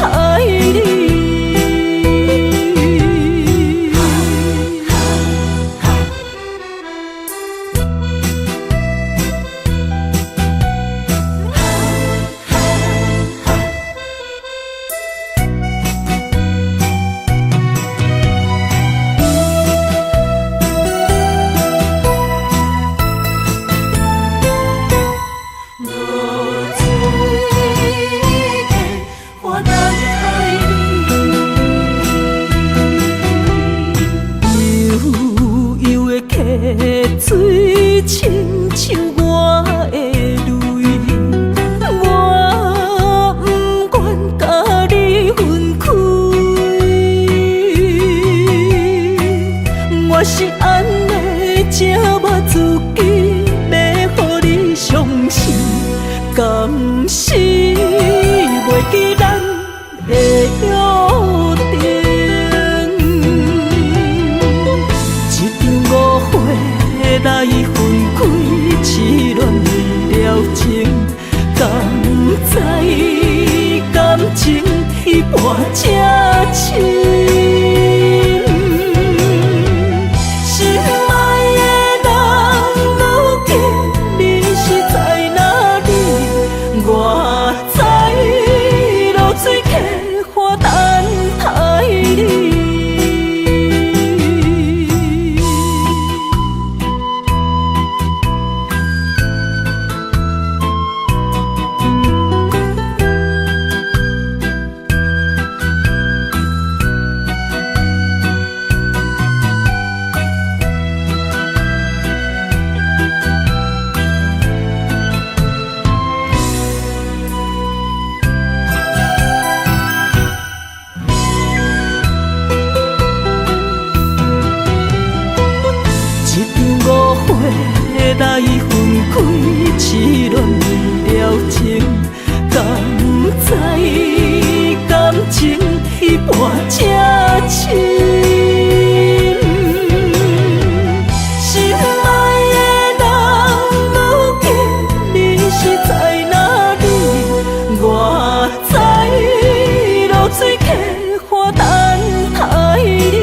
你。水亲像我的泪，我不愿甲你分开。我是安尼才我自己，要予你相信，甘是袂记咱的约定。来分开，痴恋为了情，甘知感情一半才深。心爱的人，如今你是在哪里？我知露水客花等待你。来分开，痴恋为了情，甘知感情一半才深。心爱的人，如今你是在哪里？我知露水客花等待你。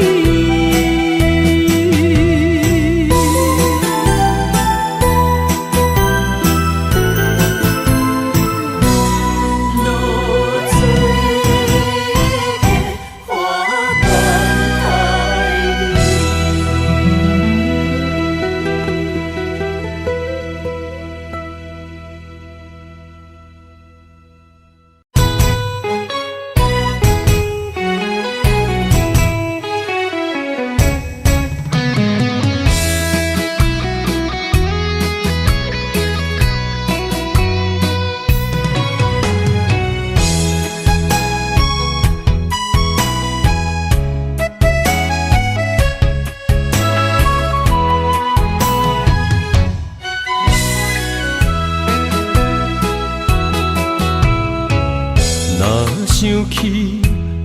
想起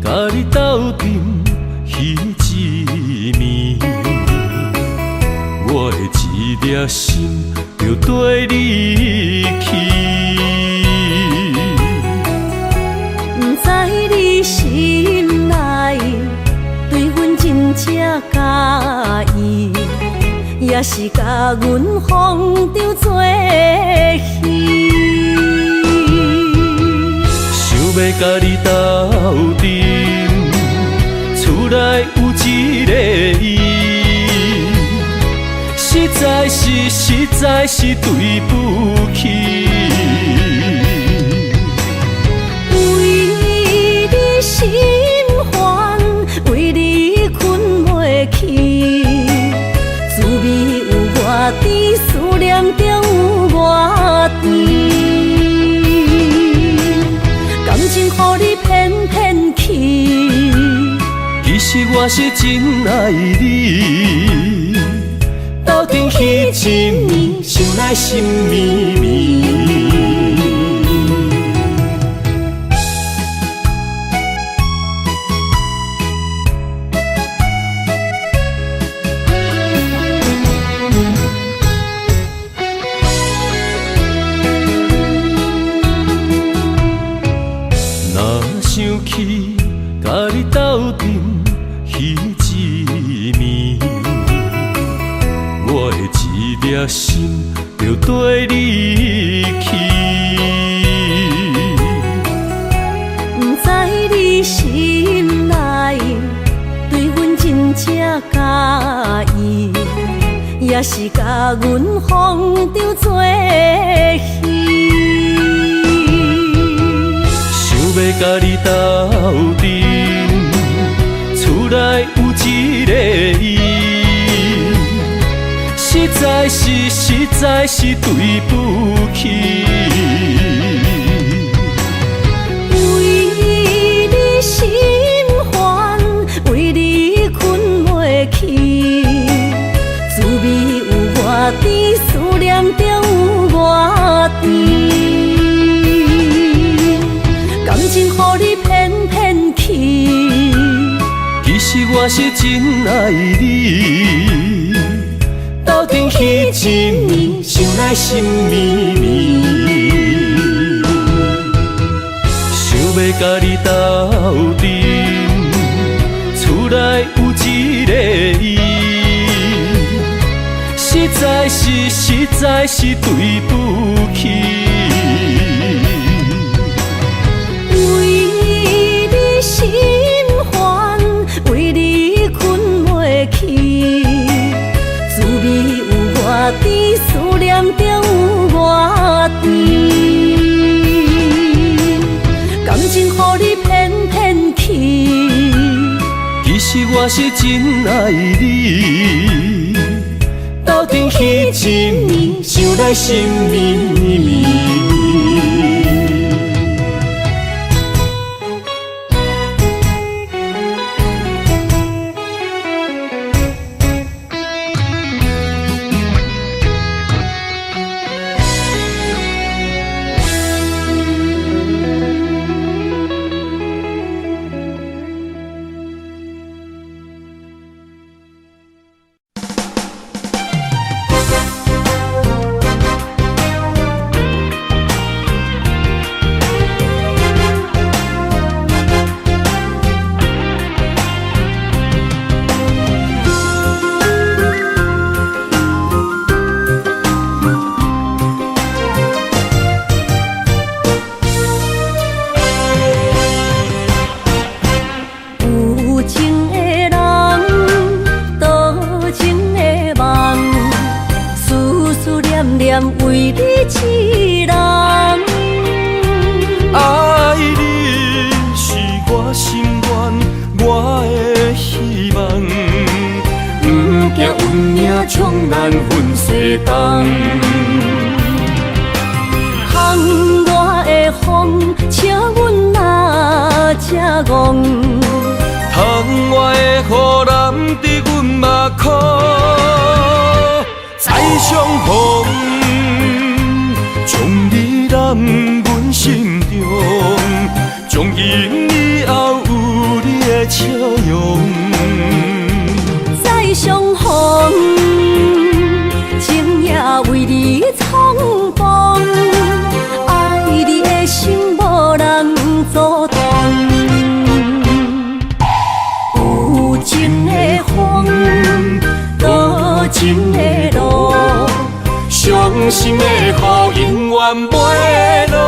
甲你斗阵彼一暝，我的一粒心就跟你去。不知你心内对阮真正介意，也是甲阮风中做戏。要甲你斗阵，厝内有一个伊，实在是对不起。为你心烦，为你困袂去，滋味有偌甜，思念就有偌甜。感情予你骗骗去，其实我是真爱你。斗阵彼一暝，想来心绵绵。也心就跟你去。不知你心内对阮真正介意，也是甲阮放着做戏。想要甲你斗阵，厝内有一个伊，实在是对不起。为你心烦，为你困袂去，滋味有偌甜，思念就有偌甜。感情予你骗骗去，其实我是真爱你，斗阵彼一暝，想来心绵绵。想要甲你斗阵，厝内有一个伊，实在是对不起。为你心烦，为你困袂去，滋味有偌甜，思念就有偌甜。感情予你骗骗去，其实我是真爱你，斗阵彼一暝，想来心绵绵。为你痴人，爱你是我心愿，我的希望。不惊运命冲咱分西东，窗外的风笑阮哪只戆，窗外的雨淋伫阮目眶，再相逢。将你揽阮心中，从今以后有你的笑容。再相逢，情也为你冲动，爱你的心无人阻挡。有情的风，多情的路。伤心的雨永远袂落。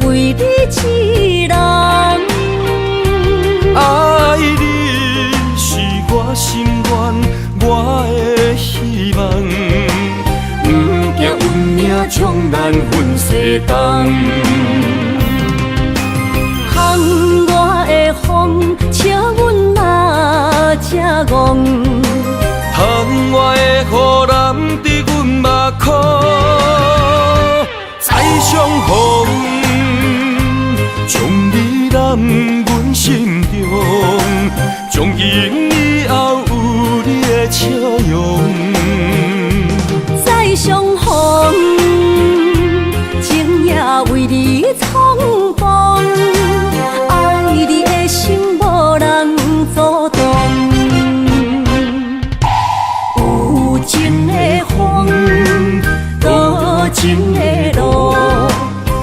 为你痴人，爱你是我心愿，我的希望。不惊运命冲咱分西东，窗外的风笑阮哪只戆，窗外的雨淋伫阮目眶，再相逢。将你揽阮心中，从今以后有情的路，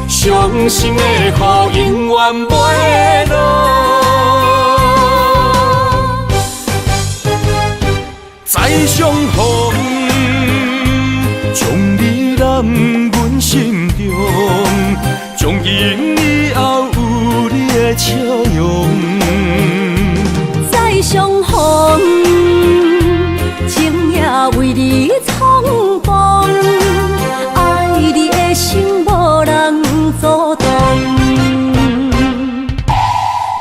伤心的雨永远袂落。再相逢，将你揽阮心中，从今以后有你的笑容。再相逢，情也为你冲动，爱你的心无人阻挡。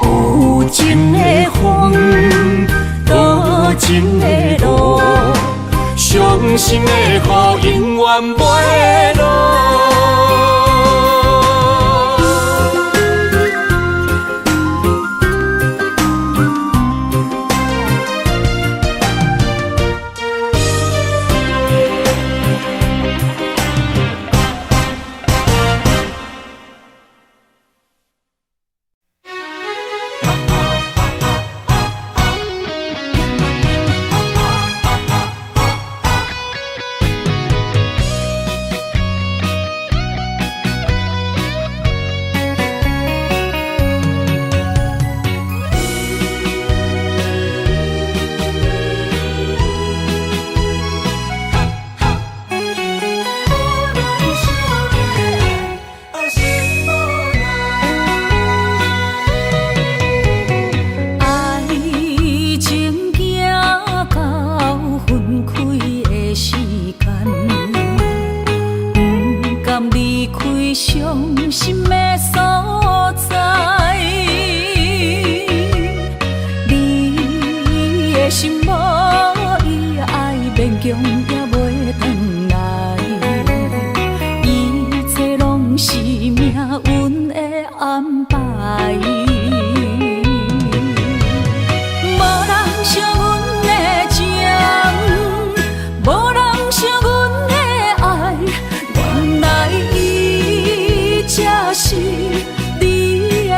有情的风，多情的路，伤心的雨永远袂落。伤心的所在，你的心无伊爱勉强也袂转来，一切拢是命运的安排。无人惜阮的情，无人惜阮的爱，原来这是你的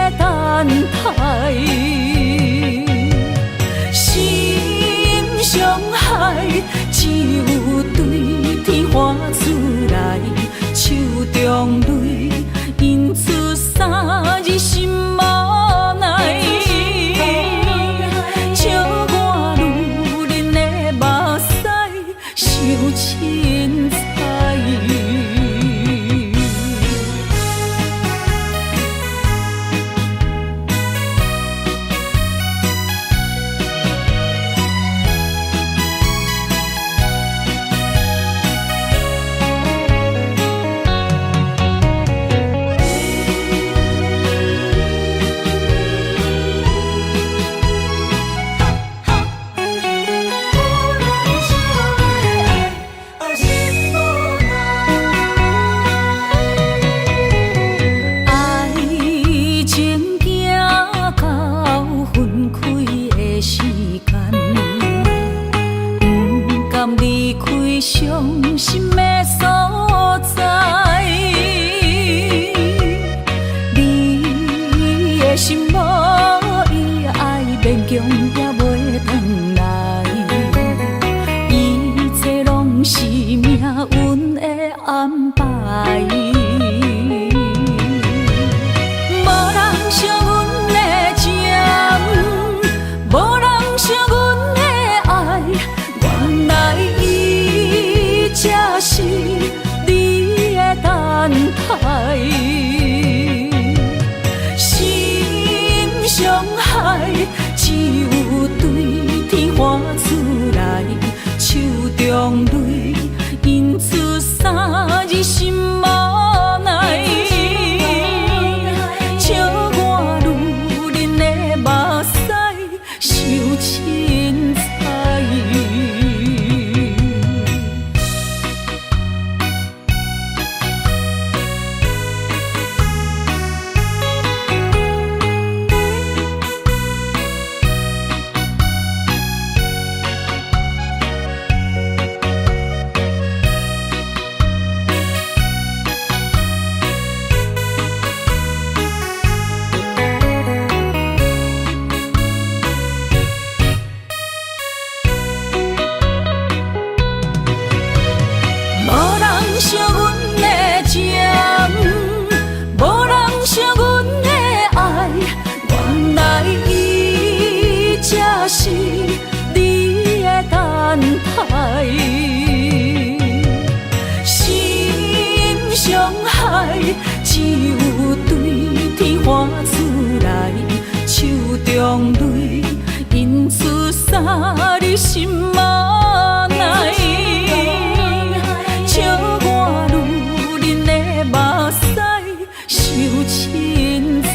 伤害，只有对天花出来，手中泪印出三日心嘛奈，笑我女人的目屎受凊彩。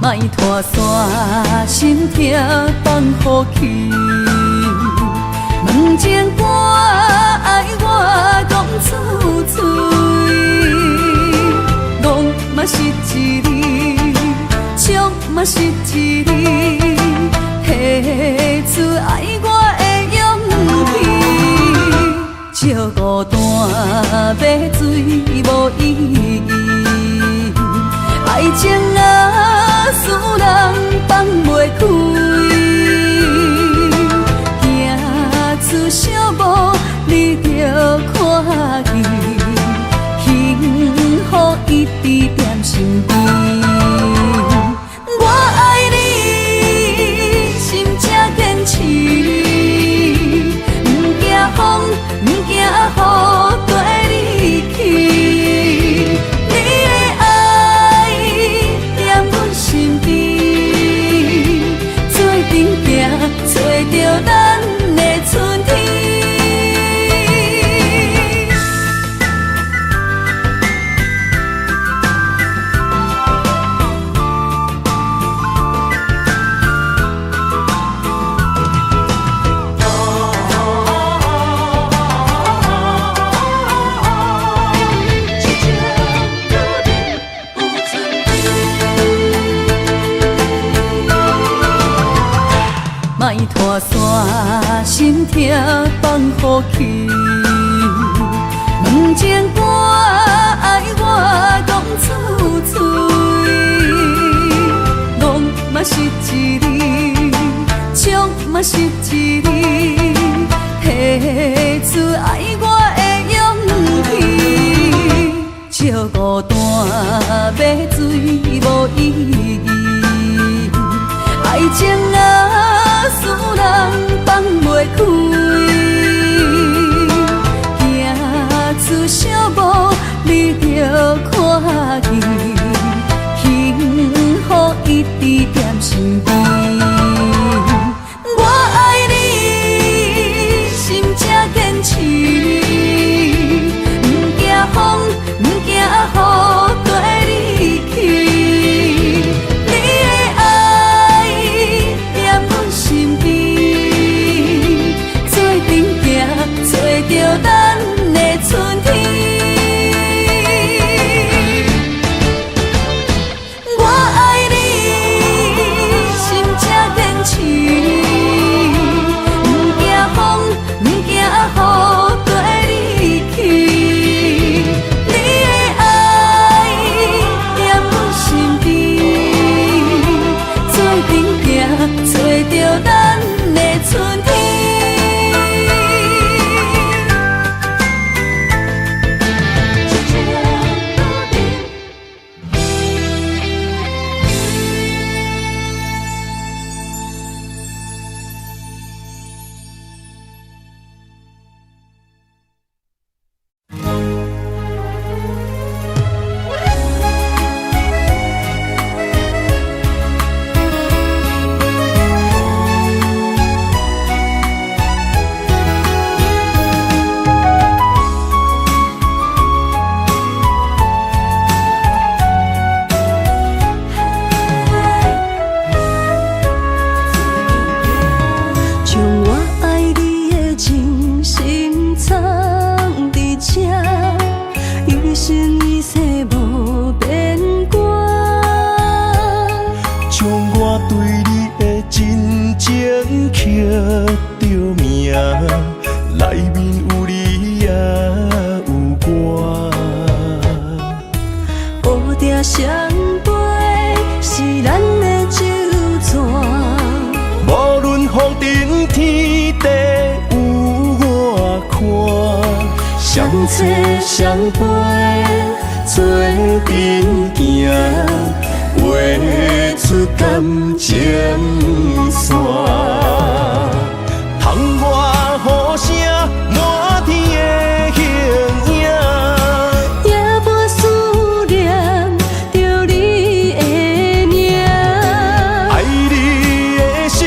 莫拖山心痛放予去，问情歌爱我讲出嘴，戆嘛是一字，唱嘛是一字，写出爱我的勇气，照孤单买水无意义，爱情啊，使人放袂开，行出小步，你着看见，幸福一直踮身边。我爱你，心正坚持，不惊风，不惊雨跟你去。找着咱的春天。莫拖山心痛放予去，问情歌爱我讲出嘴，戆嘛是一字，唱嘛是一字，写出爱我的勇气，照孤单买水无意义，爱情啊，使人放袂开，行出小步，你着看见，幸福一直踮身边。我爱你，心正坚持，不惊风，不惊雨跟你去。你的爱情刻着名，内面有你也有我。乌蝶双飞是咱的酒泉，无论风尘天地有我看，相切相陪做阵行，画出感情线。窗外雨声满天的形影，也无思念着你的名。爱你的心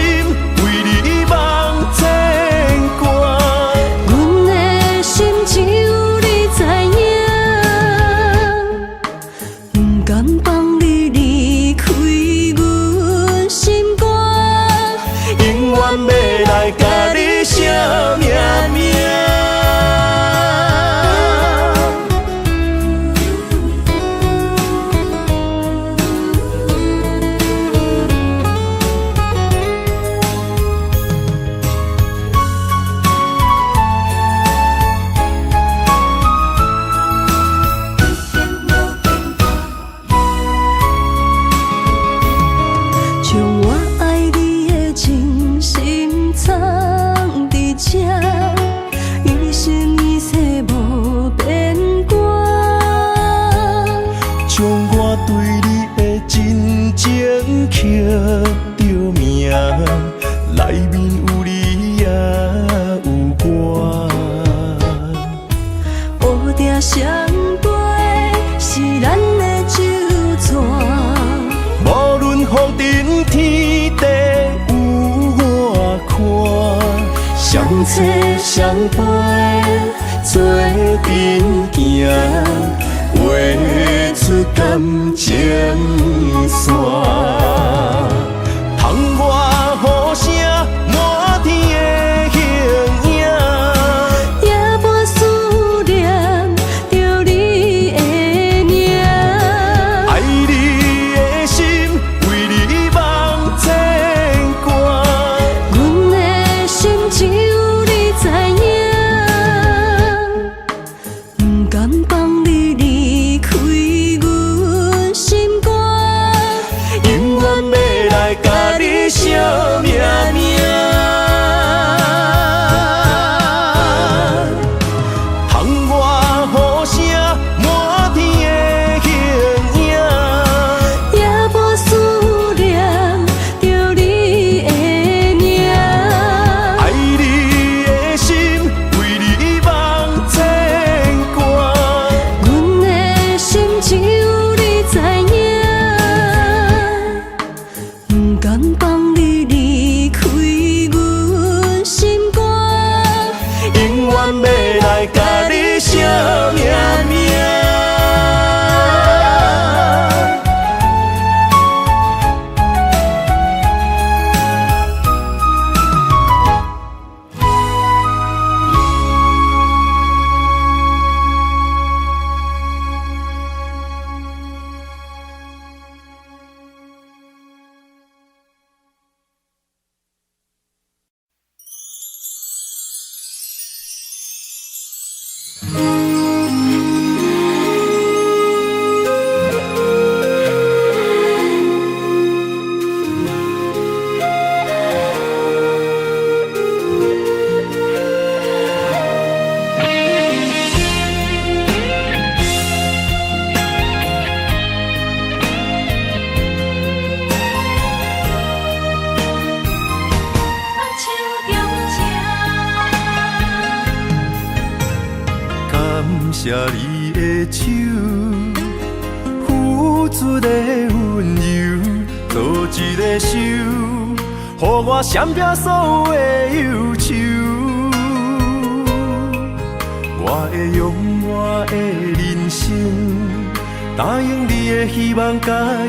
为你梦牵挂，阮的心只有你知影，不甘放你离开阮心肝，永远要来甲你写命名。将我爱你的真心藏伫这，一生一世无变卦。将我对你的真情刻着名，内面有你也有我。乌蝶双飞是咱的酒泉，无论风尘天地有我看，相切相陪做阵行，画出感情线。窗外雨声满天的形影，也无思念着你的名。爱你的心为你梦牵挂，阮的心只有你知影，不甘放你离开阮心肝，永远要来甲你写命名。窗外雨声满天的形影，也无思念着你的名。爱你的心为你梦牵挂，阮的心只有你知影，不甘放你离开阮心肝，永远要来甲你写命名。感谢你的手，付出的温柔，做一个手，予我闪避所有的忧愁。我会用我的人生，答应你的希望甲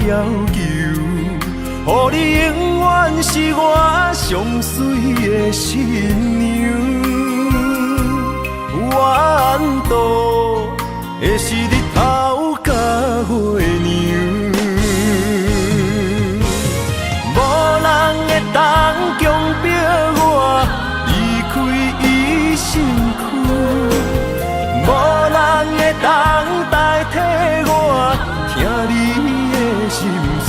要求，予你永远是我上水的新娘。缘路会是日头甲月亮，无人会当强逼我离开伊身躯，无人会当代替我听你的心事。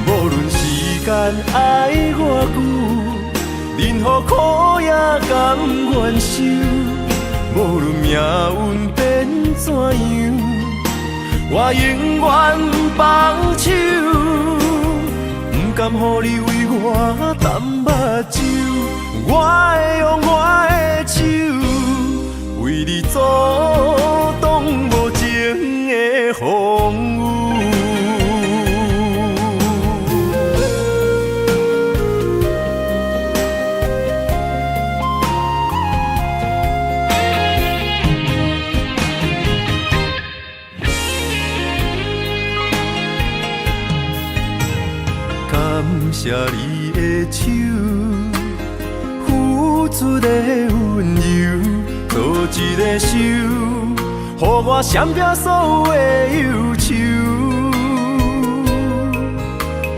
无论时间爱偌久，任何苦也甘愿受。无论命运变怎样，我永远放手。不甘予你为我淡目睭，我会用我的手为你阻挡无情的风雨。感谢你的手，付出的温柔，做一个手，予我闪避所有的忧愁。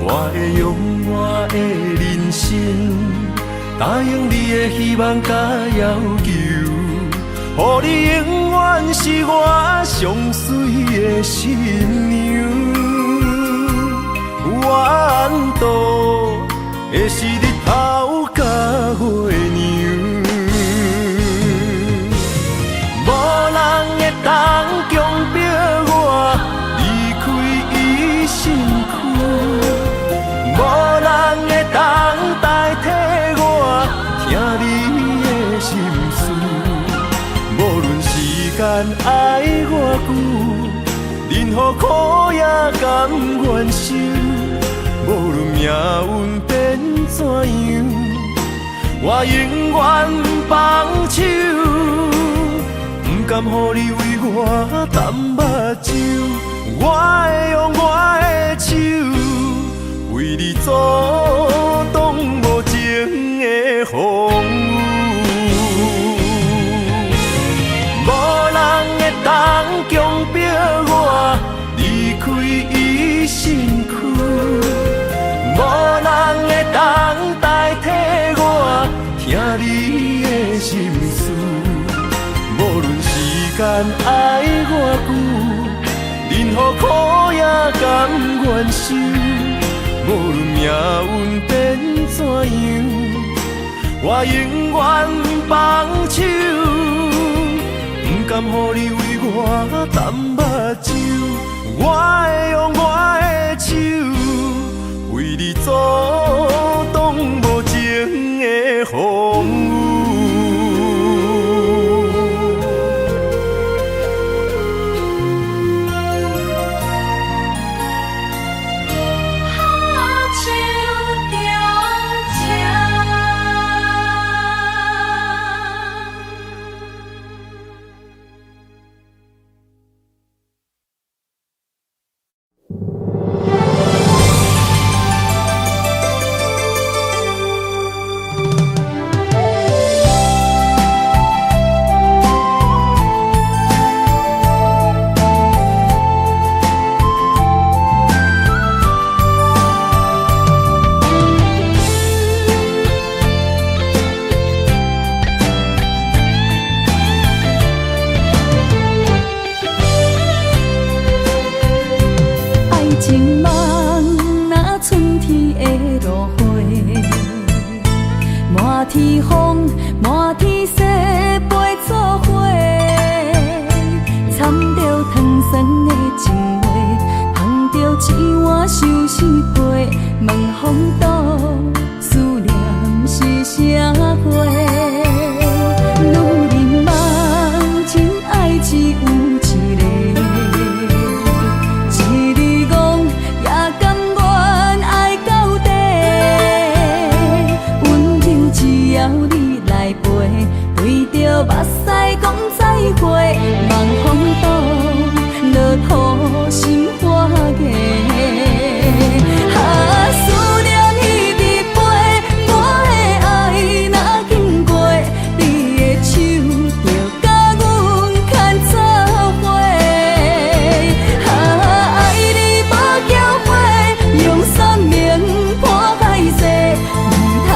我会用我的人生，答应你的希望甲要求，予你永远是我上水的新娘。缘途会是日头甲月亮，无人会当强迫我离开伊身躯，无人会当代替我听你的心事。无论时间爱偌久，任何苦也甘愿受。无论命运变怎样，我永远放手。不甘予你为我淡目睭，我会用我的手为你阻挡无情的风雨。无人会当强迫我离开伊身躯，无人会当代替我听你的心事。无论时间爱偌久，任何苦也甘愿受。无论命运变怎样，我永远放手。不甘予你为我淡目睭，我会用我的手为你阻挡无情的风雨。天风，满天雪，陪作伙，掺着糖酸的情话，捧着一碗相思杯，问风岛思念是啥货？女人梦情爱只有一个，一日戆也甘愿爱到底。只要你来陪，对着目屎讲再会，望风岛落土心花芽。思念彼日飞，我的爱若经过，你的手就甲阮牵做伙。爱你无缴费，用生命破海誓，唔通。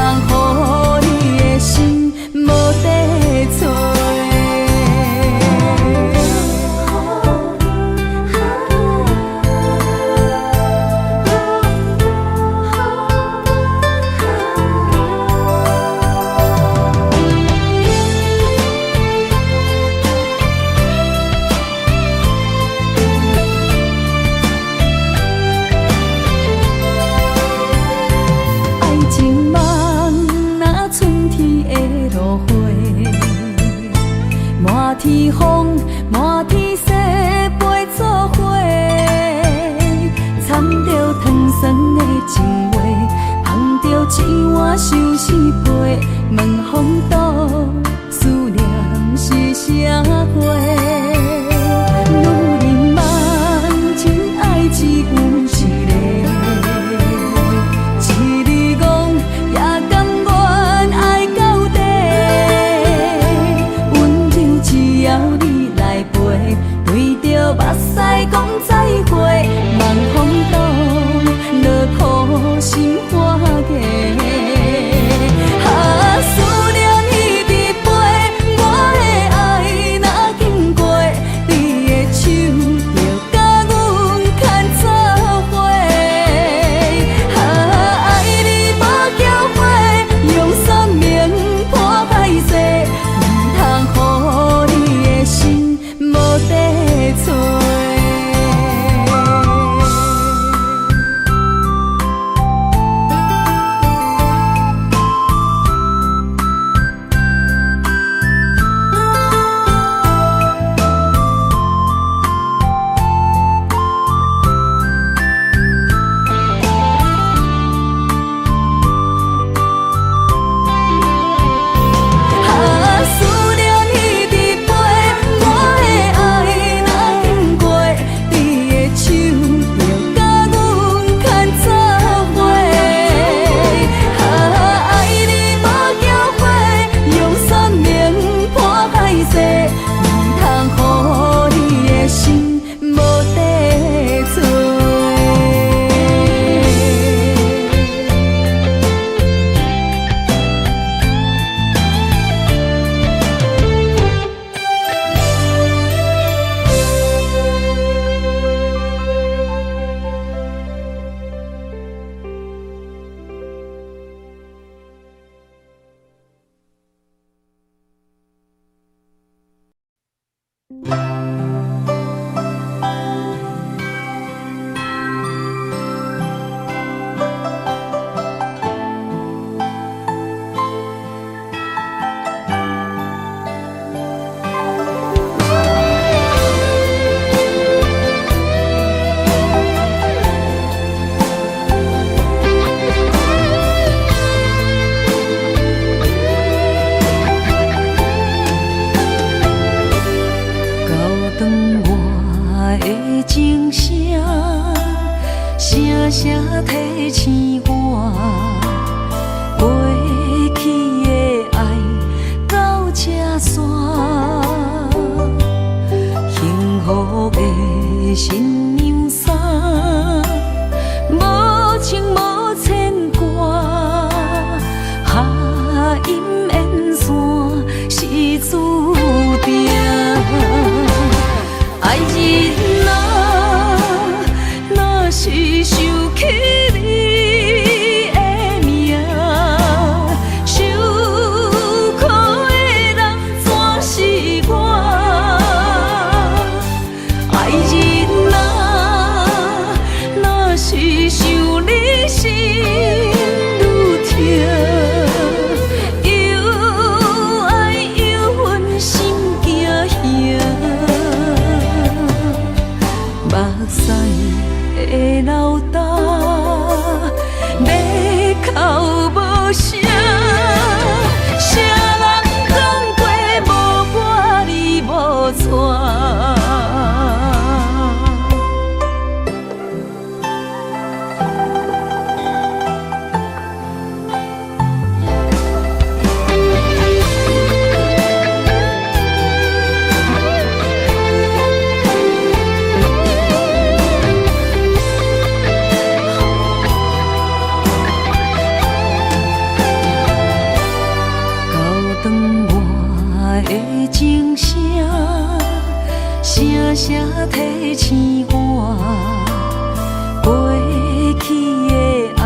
提醒我，过去的爱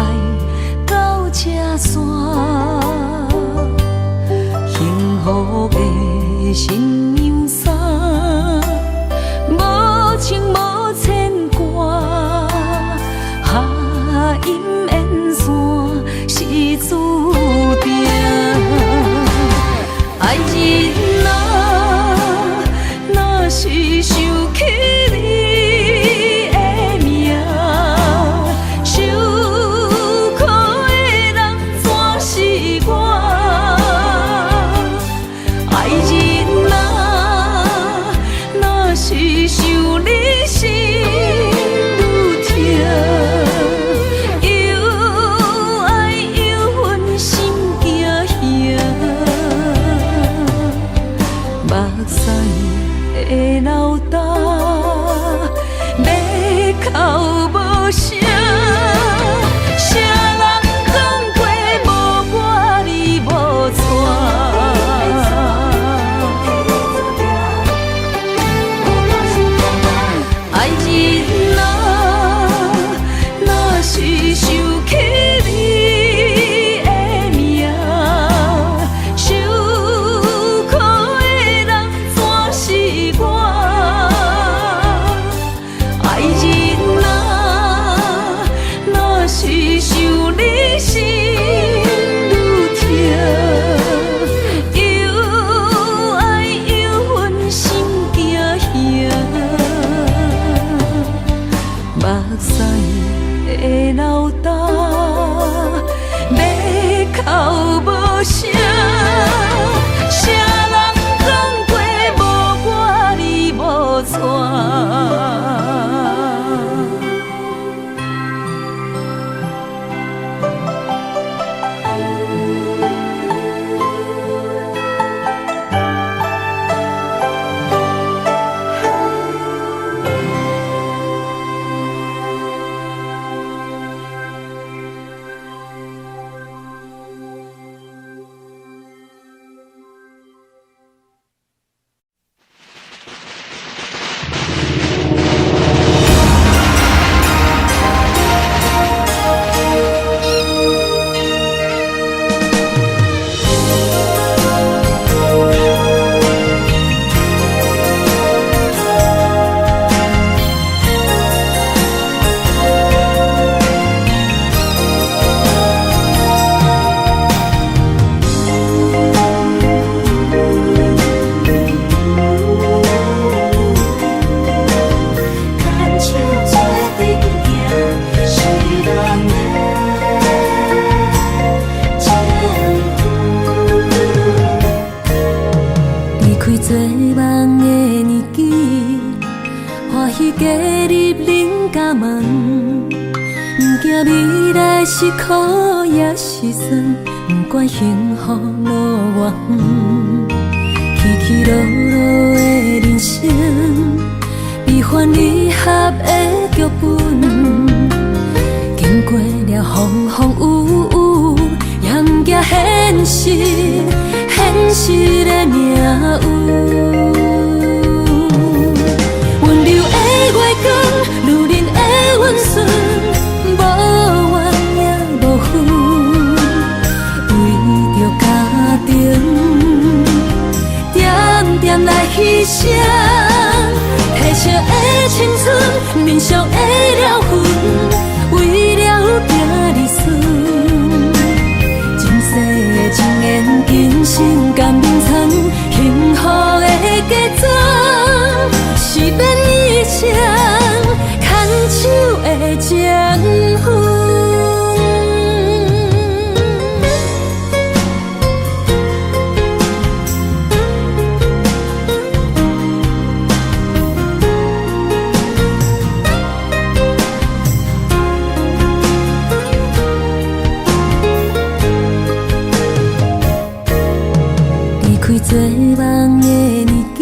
到这线，幸福的新娘衫，无情无牵挂，下阴缘线是注定，爱人啊，若是想起你的名，受苦的人全是我。爱人啊，若是想你心愈痛，又爱又恨心惊吓，目屎的流干，要哭无声，谁人讲过无我你无带。爱人啊，若是想起你的名，受苦的人全是我。爱人啊，若是想你心愈痛，又爱又恨心惊吓，目屎的流干，要哭无声，谁人讲过无我你无带。做梦的年纪，欢喜加入人家门，不惊未来是苦也是酸，不管幸福路偌远，起起落落的人生，悲欢离合的剧本，经过了风风雨雨，也不惊现实。现实的命运，温柔的月光，女人的温顺，无怨也无恨，为着家庭，点点来牺牲，褪色的青春，面上的了痕，为了行日顺。情缘今生甘眠藏，幸福的假装，是变以前牵手的情分。做梦的年纪，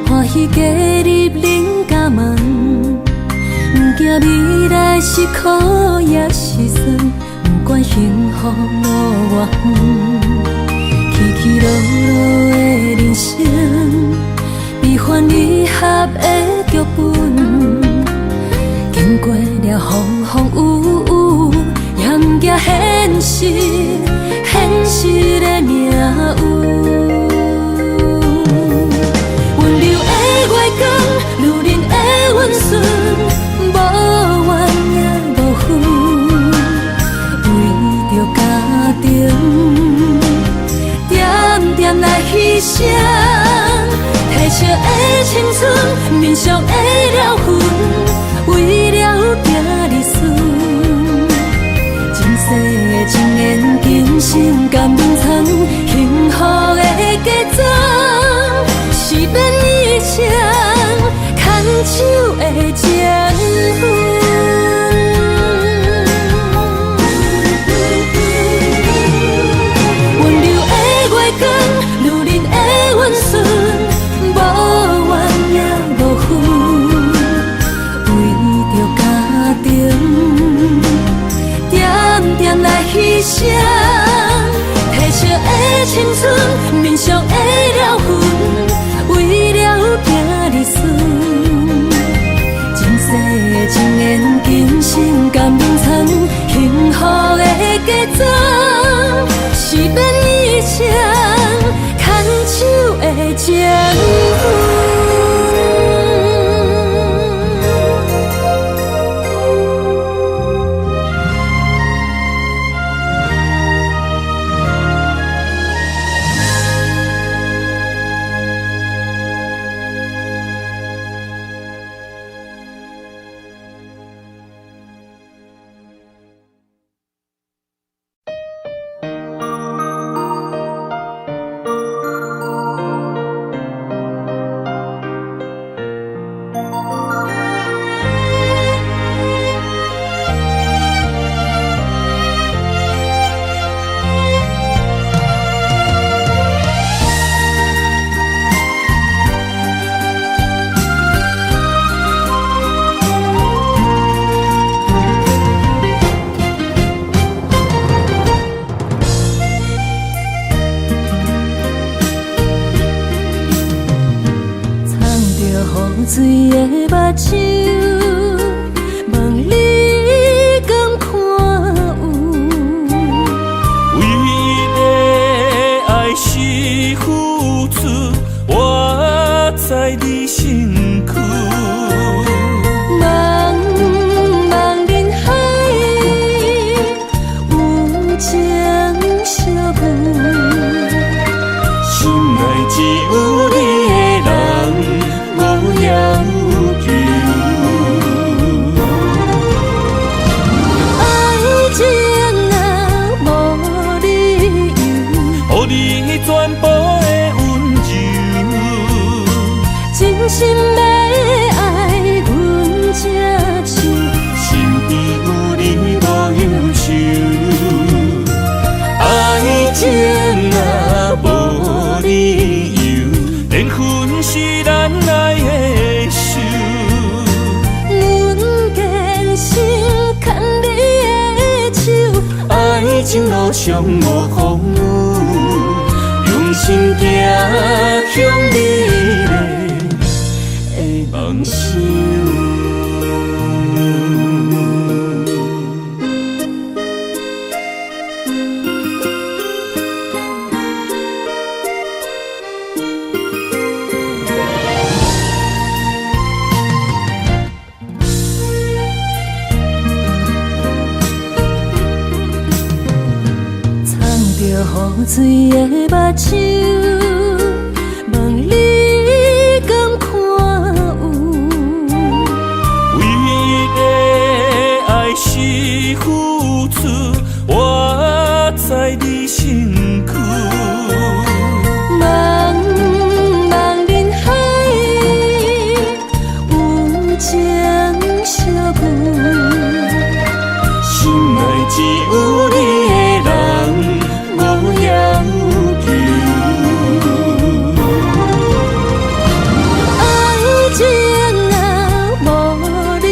欢喜加入人家门，不惊未来是苦也是酸，不管幸福路偌远，起起落落的人生，悲欢离合的剧本，经过了风风雨雨，严加现实，现实的命运。温柔的月光，女人的温顺，无怨也无恨，为着家庭，点点来牺牲。褪色的青春，面上的了痕，为了行日顺。前世的情缘，今生甘愿藏，幸福的假装，是免一生牵手的情分。温柔的月光，女人的温顺。牺牲，褪色的青春，面上的了痕，为了行日顺。前世的情缘，今生甘愿藏，幸福的假装，是免一生牵手的情分。水的目睭，问你敢看有？为了爱是付出，我知你身躯。茫茫人海，有情相伴，心内只有你的人。无要求，爱情啊无理由，予你全部的温柔，真心要爱阮才像，身边有你无忧愁，爱情啊无理由，缘分是咱爱的手，阮坚信牵你的手，爱情路上无风雨，用心行向美丽的梦想。雨水的目睭，问你敢看有？为了爱是付出，我知你身躯。茫茫人海，有情相伴，心内只有你的人。无要求，爱情啊无理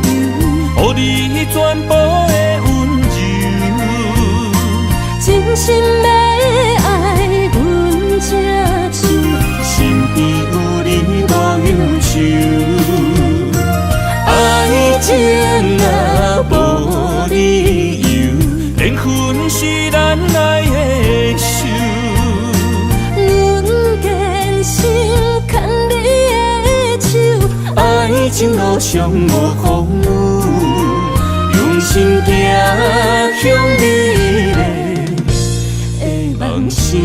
由，予你全部的温柔，真心要爱阮才像，身边有你情路上无风雨，用心行向美丽的梦想。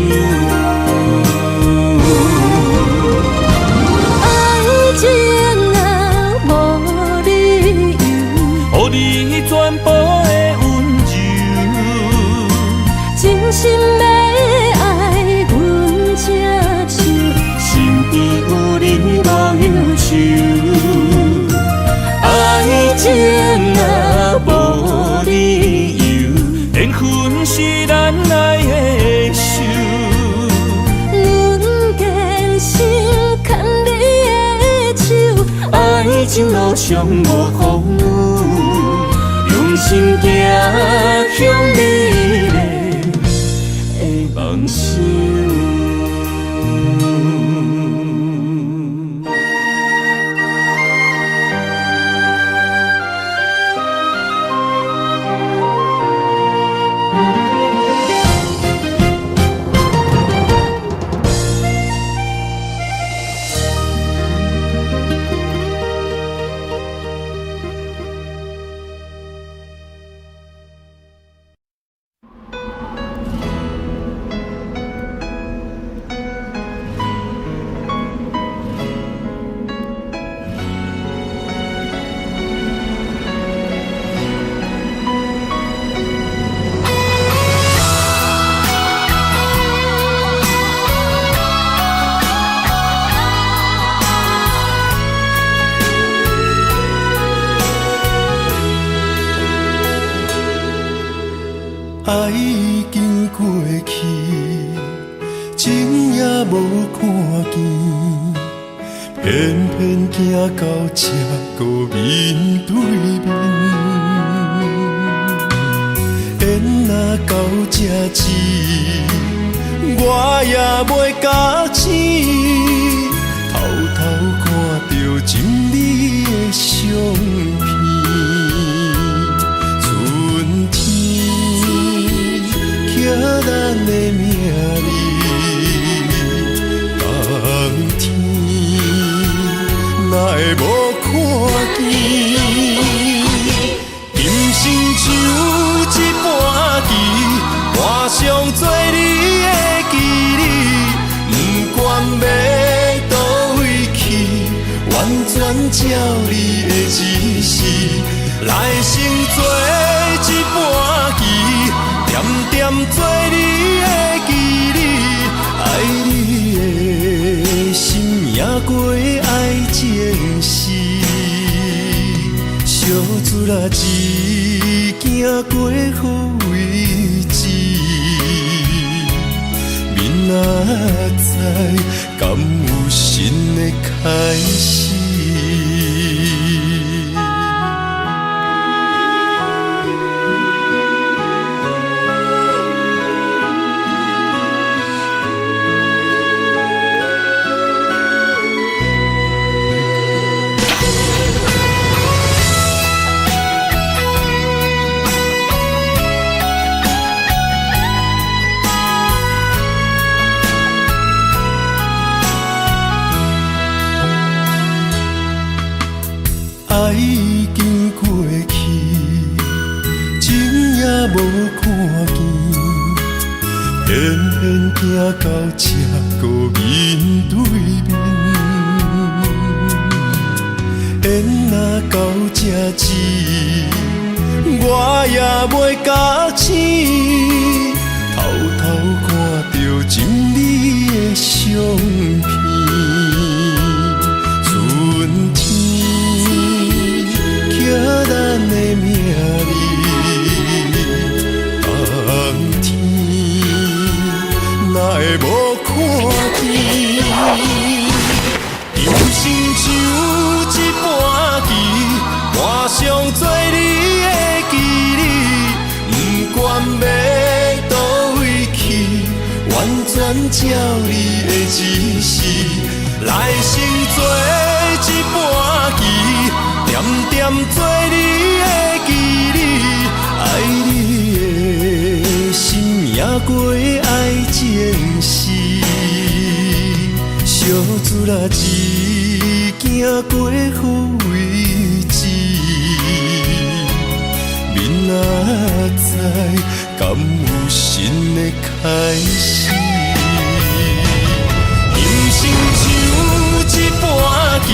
爱情啊，无理由，予你全部的温柔，真心要爱阮才受，身边有你无忧愁。爱情啊，无理由，缘分是咱爱的手。阮坚信牵你的手，爱情路上无风雨，用心行向美丽的梦想。爱已经过去，情也无看见，偏偏行到这个面对面。缘若到这时，我也袂假死，偷偷看到情你的相片。寄咱的名字，冬天哪会无看见？今生像一盘棋，换上做你的记忆，不管要倒位去，完全照你的指示，来成做一盘棋。点点做你的记忆，爱你的心也过爱情事，小船啊一行过好位置，明仔载敢有新的开始？爱已经过去，情也无看见，偏偏行到这个面对面。缘若到这时，我也袂假死，偷偷看到情你的相片。春天。寄咱的名字，冬天哪会无看见？今生像一盘棋，换上做你的记忆，不管要倒位去，完全照你的指示，来成做一盘棋。点点做你的记忆，爱你的心也过爱情事，小小珠啦，一行过好位置，明仔载敢有新的开始？人生像一盘棋，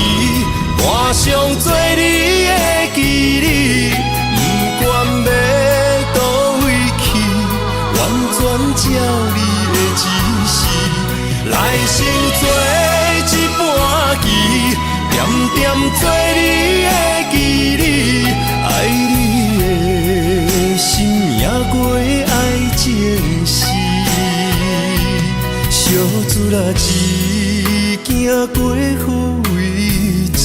画上做你的记忆，不管要倒位去，完全照你的指示。来生做一盘棋，点点做你的记忆，爱你的心也过爱情诗。小珠啦，一行过好位置，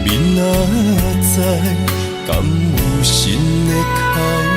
明仔载敢有新的开始？